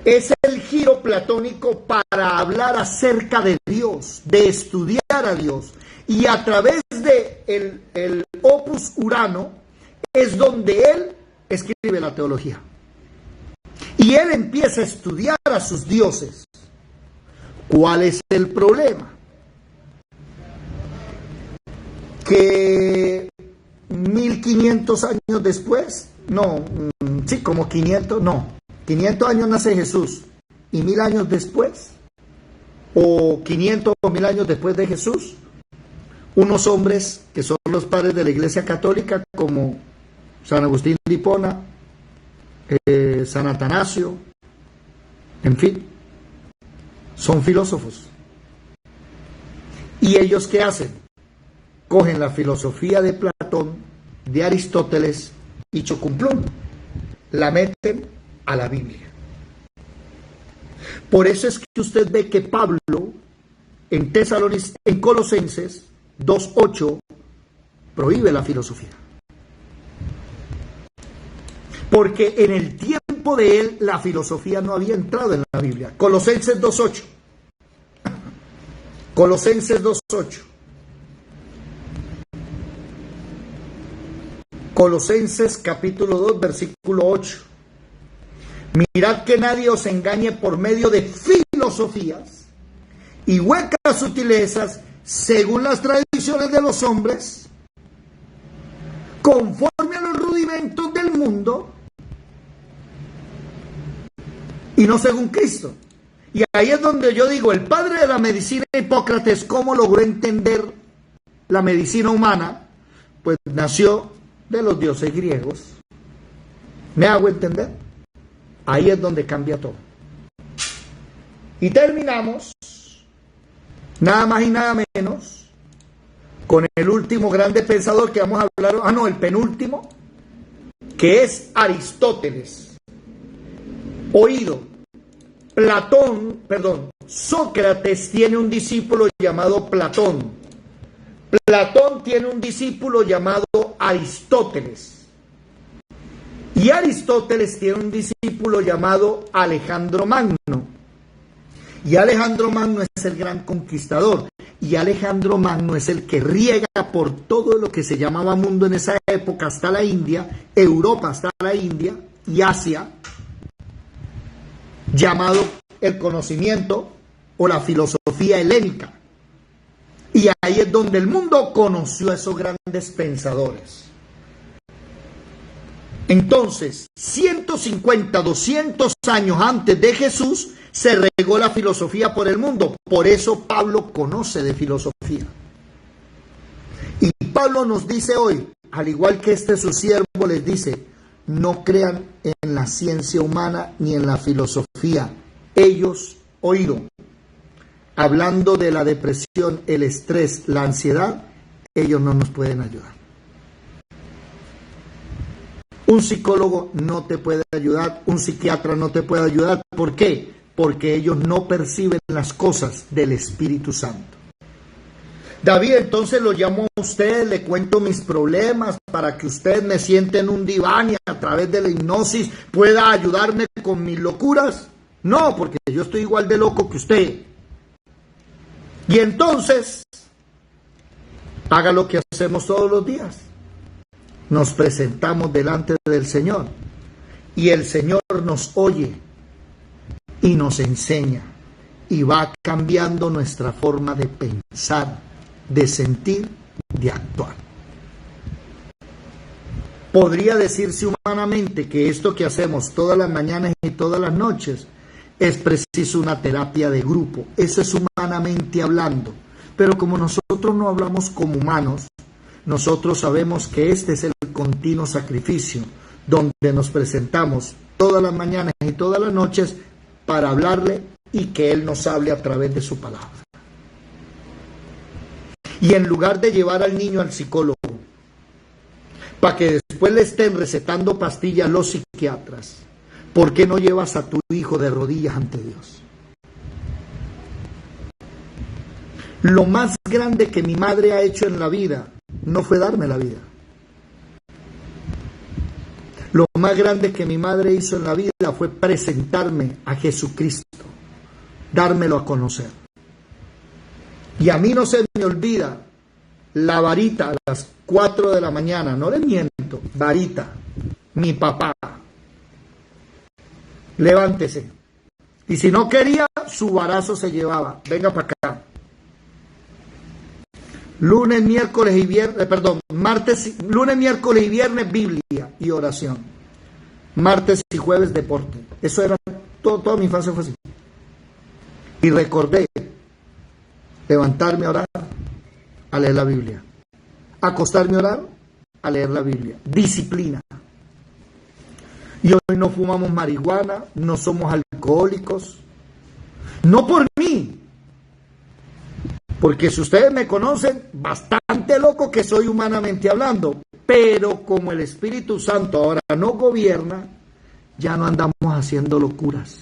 Es el giro platónico para hablar acerca de Dios, de estudiar a Dios. Y a través de el opus Urano es donde él escribe la teología. Y él empieza a estudiar a sus dioses. ¿Cuál es el problema? Que 1500 años después, como 500 años nace Jesús, y 1000 años después, o 500 o 1000 años después de Jesús, unos hombres que son los padres de la Iglesia Católica, como San Agustín de Hipona, San Atanasio, en fin, son filósofos. ¿Y ellos qué hacen? Cogen la filosofía de Platón, de Aristóteles y Chocumplum, la meten a la Biblia. Por eso es que usted ve que Pablo en Colosenses 2:8 prohíbe la filosofía. Porque en el tiempo de él la filosofía no había entrado en la Biblia. Colosenses 2:8. Colosenses 2:8. Colosenses capítulo 2, versículo 8. Mirad que nadie os engañe por medio de filosofías y huecas sutilezas, según las tradiciones de los hombres, conforme a los rudimentos del mundo, y no según Cristo. Y ahí es donde yo digo, el padre de la medicina, Hipócrates, ¿cómo logró entender la medicina humana? Pues nació de los dioses griegos. ¿Me hago entender? Ahí es donde cambia todo. Y terminamos, nada más y nada menos, con el último grande pensador que vamos a hablar, el penúltimo, que es Aristóteles. Oído, Sócrates tiene un discípulo llamado Platón. Platón tiene un discípulo llamado Aristóteles. Y Aristóteles tiene un discípulo llamado Alejandro Magno. Y Alejandro Magno es el gran conquistador. Y Alejandro Magno es el que riega por todo lo que se llamaba mundo en esa época, hasta la India, Europa hasta la India y Asia, llamado el conocimiento o la filosofía helénica. Y ahí es donde el mundo conoció a esos grandes pensadores. Entonces, 150, 200 años antes de Jesús, se regó la filosofía por el mundo. Por eso Pablo conoce de filosofía. Y Pablo nos dice hoy, al igual que su siervo les dice, no crean en la ciencia humana ni en la filosofía. Ellos, oído, hablando de la depresión, el estrés, la ansiedad, ellos no nos pueden ayudar. Un psicólogo no te puede ayudar, un psiquiatra no te puede ayudar. ¿Por qué? Porque ellos no perciben las cosas del Espíritu Santo. David, entonces lo llamo a usted, le cuento mis problemas para que usted me siente en un diván y a través de la hipnosis pueda ayudarme con mis locuras. No, porque yo estoy igual de loco que usted. Y entonces, haga lo que hacemos todos los días. Nos presentamos delante del Señor y el Señor nos oye y nos enseña y va cambiando nuestra forma de pensar, de sentir, de actuar. Podría decirse humanamente que esto que hacemos todas las mañanas y todas las noches es preciso una terapia de grupo. Eso es humanamente hablando. Pero como nosotros no hablamos como humanos, nosotros sabemos que este es el continuo sacrificio donde nos presentamos todas las mañanas y todas las noches para hablarle y que Él nos hable a través de su palabra. Y en lugar de llevar al niño al psicólogo, para que después le estén recetando pastillas los psiquiatras, ¿por qué no llevas a tu hijo de rodillas ante Dios? Lo más grande que mi madre ha hecho en la vida no fue darme la vida. Lo más grande que mi madre hizo en la vida fue presentarme a Jesucristo, dármelo a conocer. Y a mí no se me olvida la varita a las 4 de la mañana, no le miento, varita, mi papá, levántese. Y si no quería, su varazo se llevaba, venga para acá. Lunes, miércoles y viernes, lunes, miércoles y viernes Biblia y oración. Martes y jueves deporte. Eso era toda mi infancia fue así. Y recordé levantarme a orar, a leer la Biblia. Acostarme a orar, a leer la Biblia. Disciplina. Y hoy no fumamos marihuana, no somos alcohólicos. No por mí. Porque si ustedes me conocen, bastante loco que soy humanamente hablando, pero como el Espíritu Santo ahora no gobierna, ya no andamos haciendo locuras.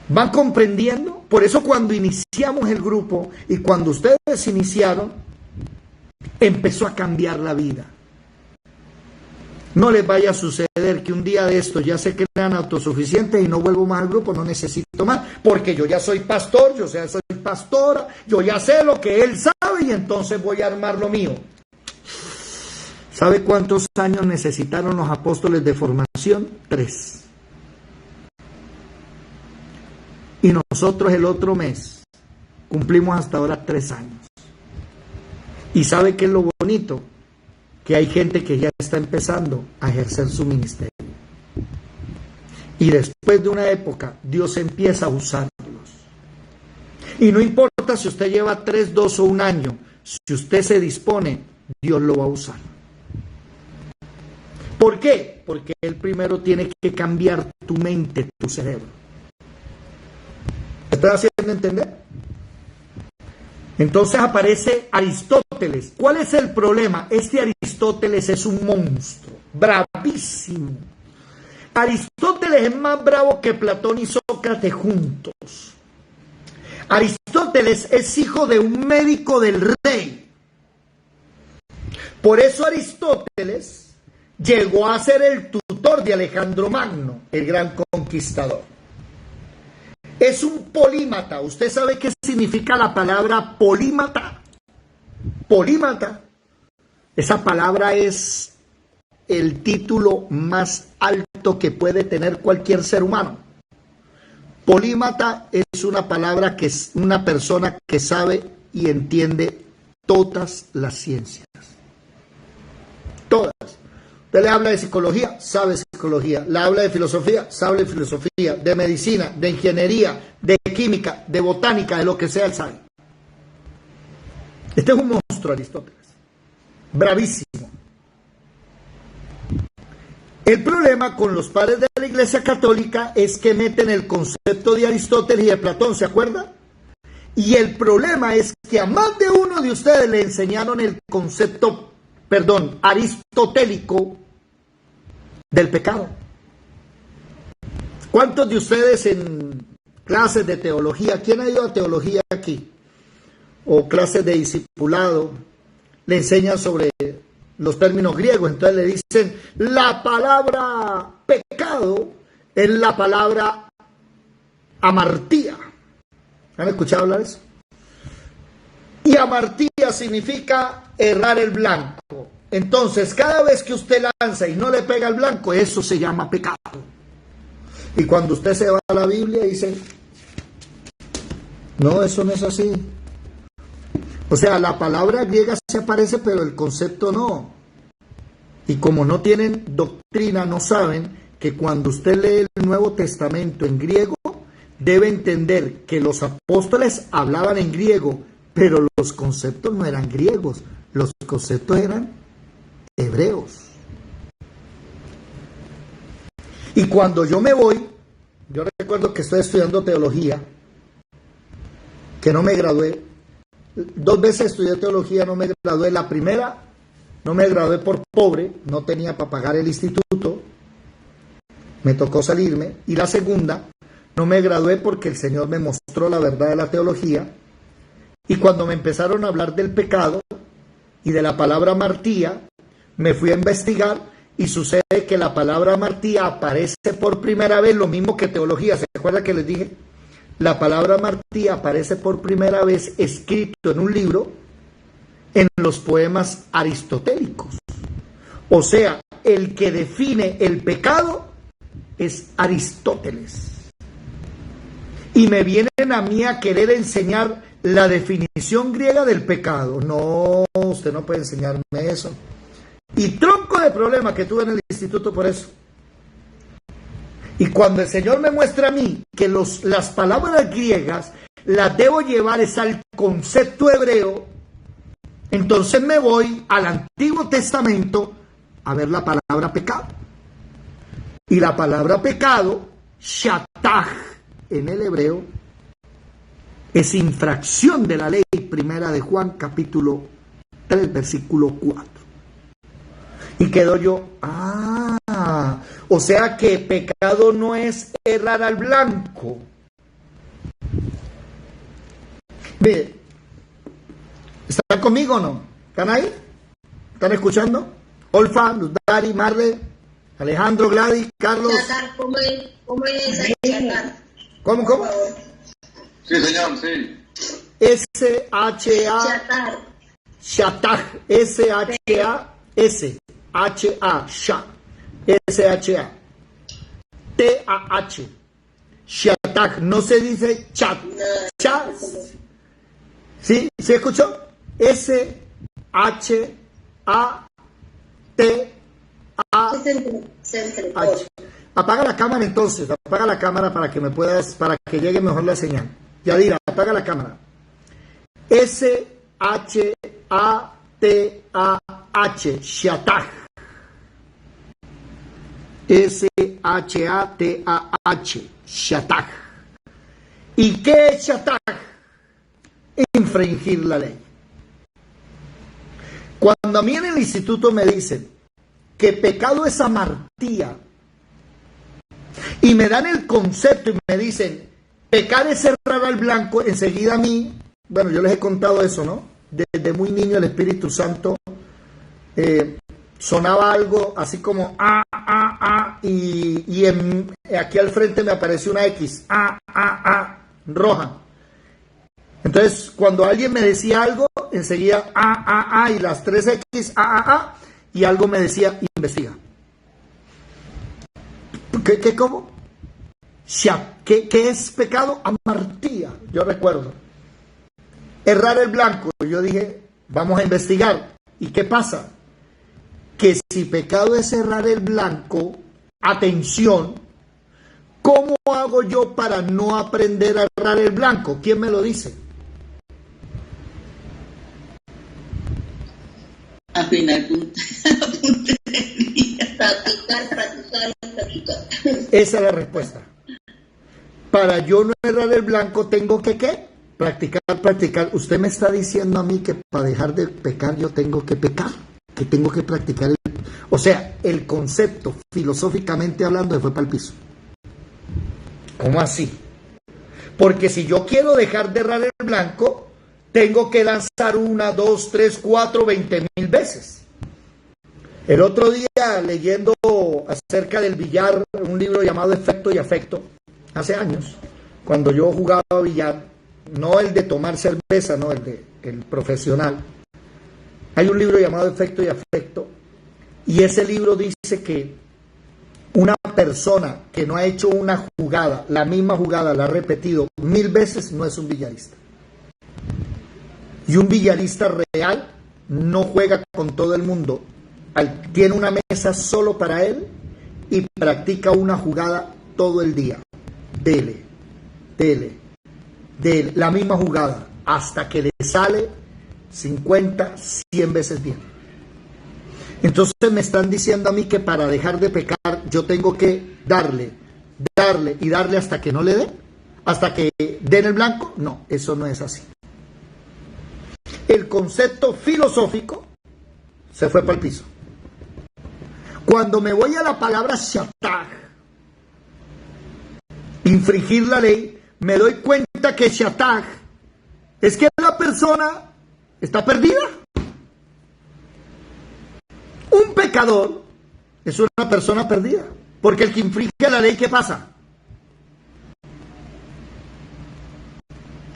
¿Van comprendiendo? Por eso cuando iniciamos el grupo y cuando ustedes iniciaron, empezó a cambiar la vida. No les vaya a suceder que un día de esto ya se crean autosuficientes y no vuelvo más al grupo, no necesito más, porque yo ya soy pastor, yo ya soy pastora, yo ya sé lo que él sabe y entonces voy a armar lo mío. ¿Sabe cuántos años necesitaron los apóstoles de formación? 3. Y nosotros el otro mes cumplimos hasta ahora 3 años. ¿Y sabe qué es lo bonito? Que hay gente que ya está empezando a ejercer su ministerio. Y después de una época, Dios empieza a usarlos. Y no importa si usted lleva 3, 2 o 1 año, si usted se dispone, Dios lo va a usar. ¿Por qué? Porque Él primero tiene que cambiar tu mente, tu cerebro. ¿Me estoy haciendo entender? Entonces aparece Aristóteles. ¿Cuál es el problema? Este Aristóteles es un monstruo, bravísimo. Aristóteles es más bravo que Platón y Sócrates juntos. Aristóteles es hijo de un médico del rey. Por eso Aristóteles llegó a ser el tutor de Alejandro Magno, el gran conquistador. Es un polímata. ¿Usted sabe qué significa la palabra polímata? Polímata. Esa palabra es el título más alto que puede tener cualquier ser humano. Polímata es una palabra que es una persona que sabe y entiende todas las ciencias. Todas. Usted le habla de psicología, sabe psicología. Le habla de filosofía, sabe filosofía. De medicina, de ingeniería, de química, de botánica, de lo que sea, él sabe. Este es un monstruo, Aristóteles. Bravísimo. El problema con los padres de la Iglesia Católica es que meten el concepto de Aristóteles y de Platón, ¿se acuerdan? Y el problema es que a más de uno de ustedes le enseñaron el concepto, aristotélico del pecado. ¿Cuántos de ustedes en clases de teología, quién ha ido a teología aquí? o clases de discipulado, le enseñan sobre los términos griegos. Entonces le dicen, la palabra pecado es la palabra amartía. ¿Han escuchado hablar de eso? Y amartía significa errar el blanco. Entonces, cada vez que usted lanza y no le pega el blanco, eso se llama pecado. Y cuando usted se va a la Biblia, dice, no, eso no es así. O sea, la palabra griega se aparece, pero el concepto no. Y como no tienen doctrina, no saben que cuando usted lee el Nuevo Testamento en griego, debe entender que los apóstoles hablaban en griego, pero los conceptos no eran griegos, los conceptos eran hebreos. Y cuando yo me voy, yo recuerdo que estoy estudiando teología, que no me gradué, 2 veces estudié teología, no me gradué. La primera, no me gradué por pobre, no tenía para pagar el instituto, me tocó salirme. Y la segunda, no me gradué porque el Señor me mostró la verdad de la teología. Y cuando me empezaron a hablar del pecado y de la palabra amartía, me fui a investigar y sucede que la palabra amartía aparece por primera vez, lo mismo que teología. ¿Se acuerdan que les dije? La palabra amartía aparece por primera vez escrito en un libro en los poemas aristotélicos. O sea, el que define el pecado es Aristóteles. Y me vienen a mí a querer enseñar la definición griega del pecado. No, usted no puede enseñarme eso. Y tronco de problema que tuve en el instituto por eso. Y cuando el Señor me muestra a mí que las palabras griegas las debo llevar es al concepto hebreo, entonces me voy al Antiguo Testamento a ver la palabra pecado. Y la palabra pecado, shatach, en el hebreo, es infracción de la ley primera de Juan, capítulo 3, versículo 4. Y quedo yo, o sea que pecado no es errar al blanco. Mire, ¿están conmigo o no? ¿Están ahí? ¿Están escuchando? Olfa, Luz Dari, Marle, Alejandro, Gladys, Carlos. ¿Cómo es chatar? ¿Cómo? Sí, señor, sí. S-H-A. Chatar. Shatach. S-H-A-S. H-A. Sha. S-H-A. T-A-H. Shatach. No se dice chat. Chat. ¿Sí? ¿Se escuchó? S-H-A-T-A-H. Apaga la cámara entonces. Apaga la cámara para que me puedas, para que llegue mejor la señal. Yadira, apaga la cámara. S-H-A-T-A-H. Shatach. S-H-A-T-A-H. Shatach. ¿Y qué es Shatach? Infringir la ley. Cuando a mí en el instituto me dicen que pecado es amartía y me dan el concepto y me dicen pecar es cerrar al blanco, enseguida a mí, bueno, yo les he contado eso, ¿no? Desde muy niño el Espíritu Santo sonaba algo así como y aquí al frente me apareció una X, roja. Entonces, cuando alguien me decía algo, enseguida y las 3 X, y algo me decía, investiga. ¿Qué cómo? ¿Qué es pecado? Amartía, yo recuerdo. Errar el blanco, yo dije, vamos a investigar. ¿Y qué pasa? Que si pecado es errar el blanco, atención, ¿cómo hago yo para no aprender a errar el blanco? ¿Quién me lo dice? Afinar puntería. Practicar. Esa es la respuesta. Para yo no errar el blanco, tengo que ¿qué? Practicar. Usted me está diciendo a mí que para dejar de pecar yo tengo que pecar, que tengo que practicar. O sea, el concepto, filosóficamente hablando, se fue para el piso. ¿Cómo así? Porque si yo quiero dejar de errar el blanco, tengo que lanzar 1, 2, 3, 4, 20,000 veces. El otro día, leyendo acerca del billar, un libro llamado Efecto y Afecto, hace años, cuando yo jugaba billar, no el de tomar cerveza, no el profesional. Hay un libro llamado Efecto y Afecto, y ese libro dice que una persona que no ha hecho una jugada, la misma jugada la ha repetido 1000 veces, no es un billarista. Y un billarista real no juega con todo el mundo. Tiene una mesa solo para él y practica una jugada todo el día. Dele, la misma jugada, hasta que le sale 50, 100 veces bien. Entonces me están diciendo a mí que para dejar de pecar yo tengo que darle y darle hasta que no le dé, hasta que den el blanco. No, eso no es así. El concepto filosófico se fue para el piso. Cuando me voy a la palabra shatag, infringir la ley, me doy cuenta que shatag es que la persona está perdida. Un pecador es una persona perdida, porque el que infringe la ley, ¿qué pasa?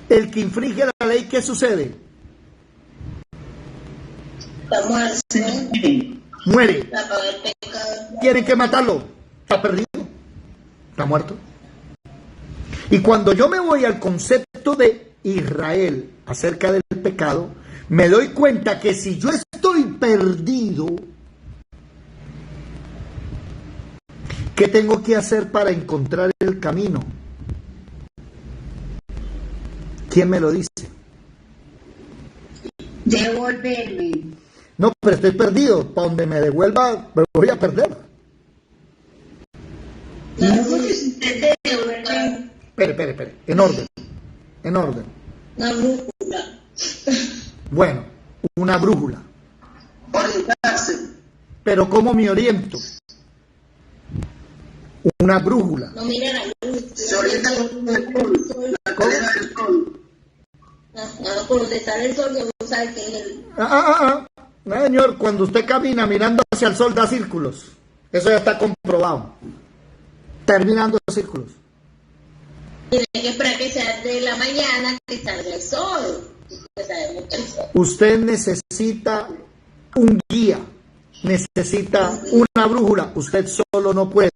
El que infringe la ley, ¿qué sucede? La muerte. Muere. La paga el pecado. Tienen que matarlo. Está perdido. Está muerto. Y cuando yo me voy al concepto de Israel acerca del pecado, me doy cuenta que si yo estoy perdido, ¿qué tengo que hacer para encontrar el camino? ¿Quién me lo dice? Devolverme. No, pero estoy perdido. Para donde me devuelva, me voy a perder. Espere. En orden. Una brújula. Bueno, una brújula. Orientarse. Pero ¿cómo me oriento? Una brújula. No mira la luz. Se orienta con el sol. La cadena del sol. No, por donde sale el sol, no sabe que es el... No, señor, cuando usted camina mirando hacia el sol da círculos. Eso ya está comprobado. Terminando círculos. Tiene que esperar que sea de la mañana que salga el sol. Pues sabemos que el sol. Usted necesita un guía, necesita una brújula. Usted solo no puede.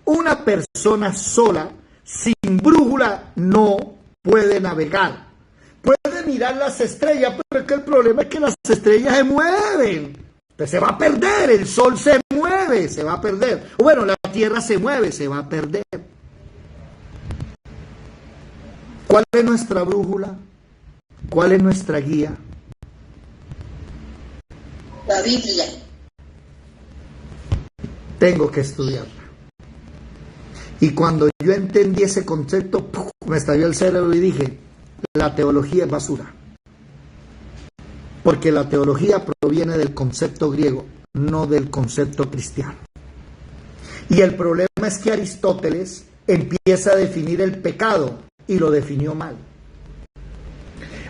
Una persona sola, sin brújula, no puede navegar. Puede mirar las estrellas, pero es que el problema es que las estrellas se mueven. Usted se va a perder, el sol se mueve, se va a perder. O bueno, la tierra se mueve, se va a perder. ¿Cuál es nuestra brújula? ¿Cuál es nuestra guía? La Biblia. Tengo que estudiarla. Y cuando yo entendí ese concepto, me estalló el cerebro y dije, la teología es basura. Porque la teología proviene del concepto griego, no del concepto cristiano. Y el problema es que Aristóteles empieza a definir el pecado y lo definió mal.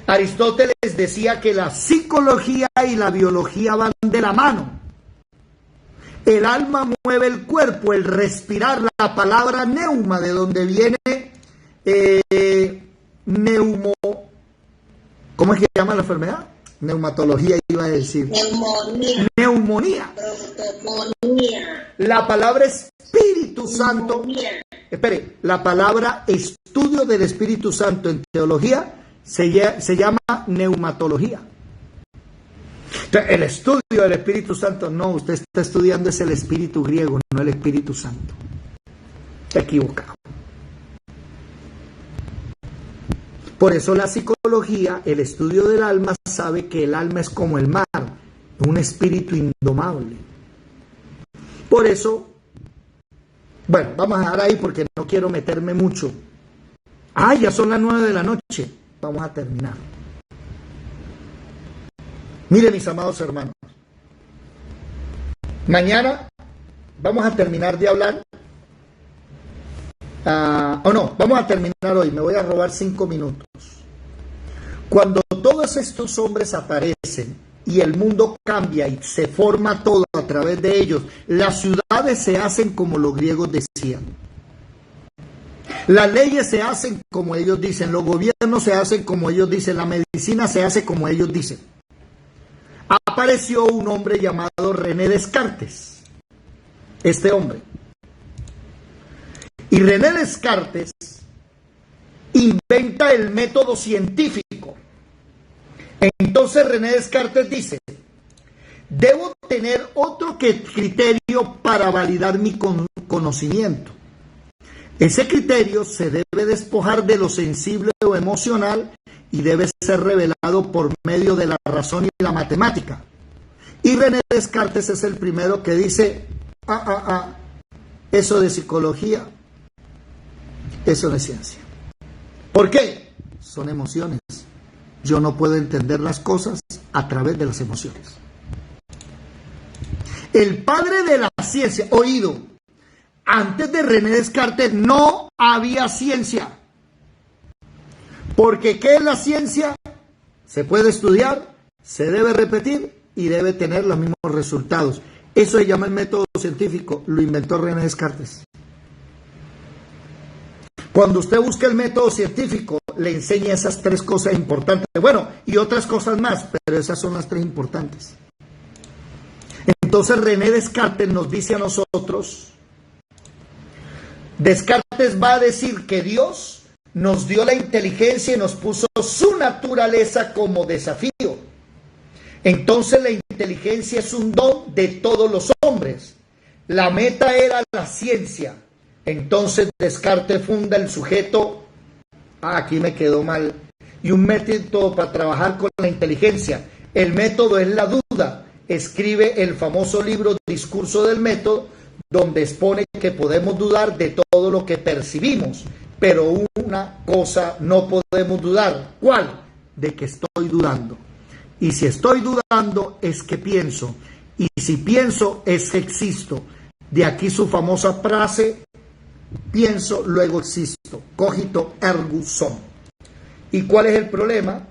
Aristóteles decía que la psicología y la biología van de la mano. El alma mueve el cuerpo, el respirar, la palabra neuma, de donde viene ¿cómo es que llama la enfermedad? Neumatología iba a decir. Neumonía. La palabra Espíritu Santo. Espere, la palabra estudio del Espíritu Santo en teología se llama neumatología. Entonces, el estudio del Espíritu Santo, no, usted está estudiando es el Espíritu griego, no el Espíritu Santo. Está equivocado. Por eso la psicología, el estudio del alma, sabe que el alma es como el mar, un espíritu indomable. Por eso, bueno, vamos a dejar ahí porque no quiero meterme mucho. Ya son las 9 de la noche. Vamos a terminar. Mire, mis amados hermanos, mañana vamos a terminar de hablar. Vamos a terminar hoy, me voy a robar 5 minutos. Cuando todos estos hombres aparecen y el mundo cambia y se forma todo a través de ellos, las ciudades se hacen como los griegos decían. Las leyes se hacen como ellos dicen, los gobiernos se hacen como ellos dicen, la medicina se hace como ellos dicen. Apareció un hombre llamado René Descartes, este hombre. Y René Descartes inventa el método científico. Entonces René Descartes dice, debo tener otro criterio para validar mi conocimiento. Ese criterio se debe despojar de lo sensible o emocional y debe ser revelado por medio de la razón y la matemática. Y René Descartes es el primero que dice, eso de psicología, eso no es ciencia. ¿Por qué? Son emociones. Yo no puedo entender las cosas a través de las emociones. El padre de la ciencia, oído, antes de René Descartes no había ciencia. Porque ¿qué es la ciencia? Se puede estudiar, se debe repetir y debe tener los mismos resultados. Eso se llama el método científico, lo inventó René Descartes. Cuando usted busca el método científico, le enseña esas tres cosas importantes. Bueno, y otras cosas más, pero esas son las tres importantes. Entonces René Descartes nos dice a nosotros, Descartes va a decir que Dios nos dio la inteligencia y nos puso su naturaleza como desafío. Entonces la inteligencia es un don de todos los hombres. La meta era la ciencia. Entonces Descartes funda el sujeto, aquí me quedó mal, y un método para trabajar con la inteligencia. El método es la duda. Escribe el famoso libro Discurso del Método, donde expone que podemos dudar de todo lo que percibimos, pero una cosa no podemos dudar. ¿Cuál? De que estoy dudando. Y si estoy dudando es que pienso, y si pienso es que existo. De aquí su famosa frase, pienso, luego existo, cogito ergo sum. ¿Y cuál es el problema?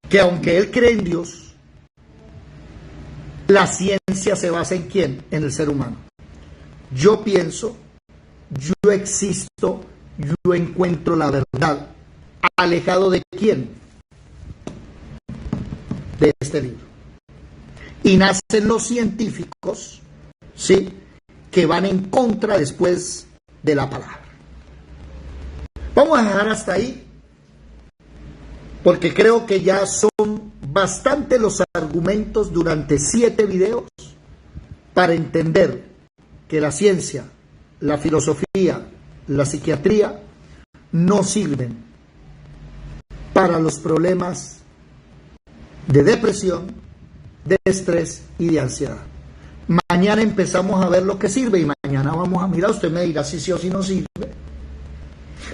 Que aunque él cree en Dios, la ciencia se basa en ¿quién? En el ser humano. Yo pienso, yo existo, yo encuentro la verdad. ¿Alejado de quién? De este libro. Y nacen los científicos, ¿sí?, que van en contra después de la palabra. Vamos a dejar hasta ahí, porque creo que ya son bastante los argumentos durante 7 videos para entender que la ciencia, la filosofía, la psiquiatría no sirven para los problemas de depresión, de estrés y de ansiedad. Mañana empezamos a ver lo que sirve y mañana vamos a mirar, usted me dirá si sí o si no sirve.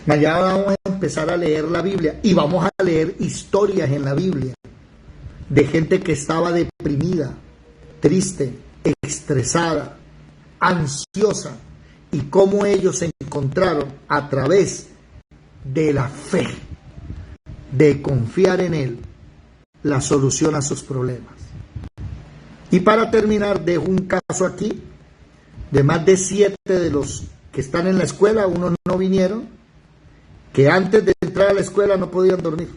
Mañana vamos a empezar a leer la Biblia y vamos a leer historias en la Biblia de gente que estaba deprimida, triste, estresada, ansiosa, y cómo ellos encontraron a través de la fe, de confiar en Él, la solución a sus problemas. Y para terminar, dejo un caso aquí de más de 7 de los que están en la escuela, unos no vinieron, que antes de entrar a la escuela no podían dormir.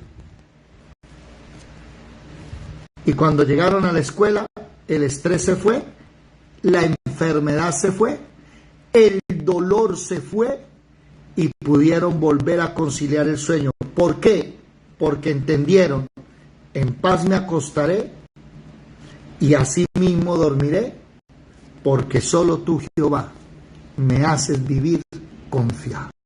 Y cuando llegaron a la escuela, el estrés se fue, la enfermedad se fue, el dolor se fue y pudieron volver a conciliar el sueño. ¿Por qué? Porque entendieron, en paz me acostaré y así mismo dormiré, porque solo tú, Jehová, me haces vivir confiado.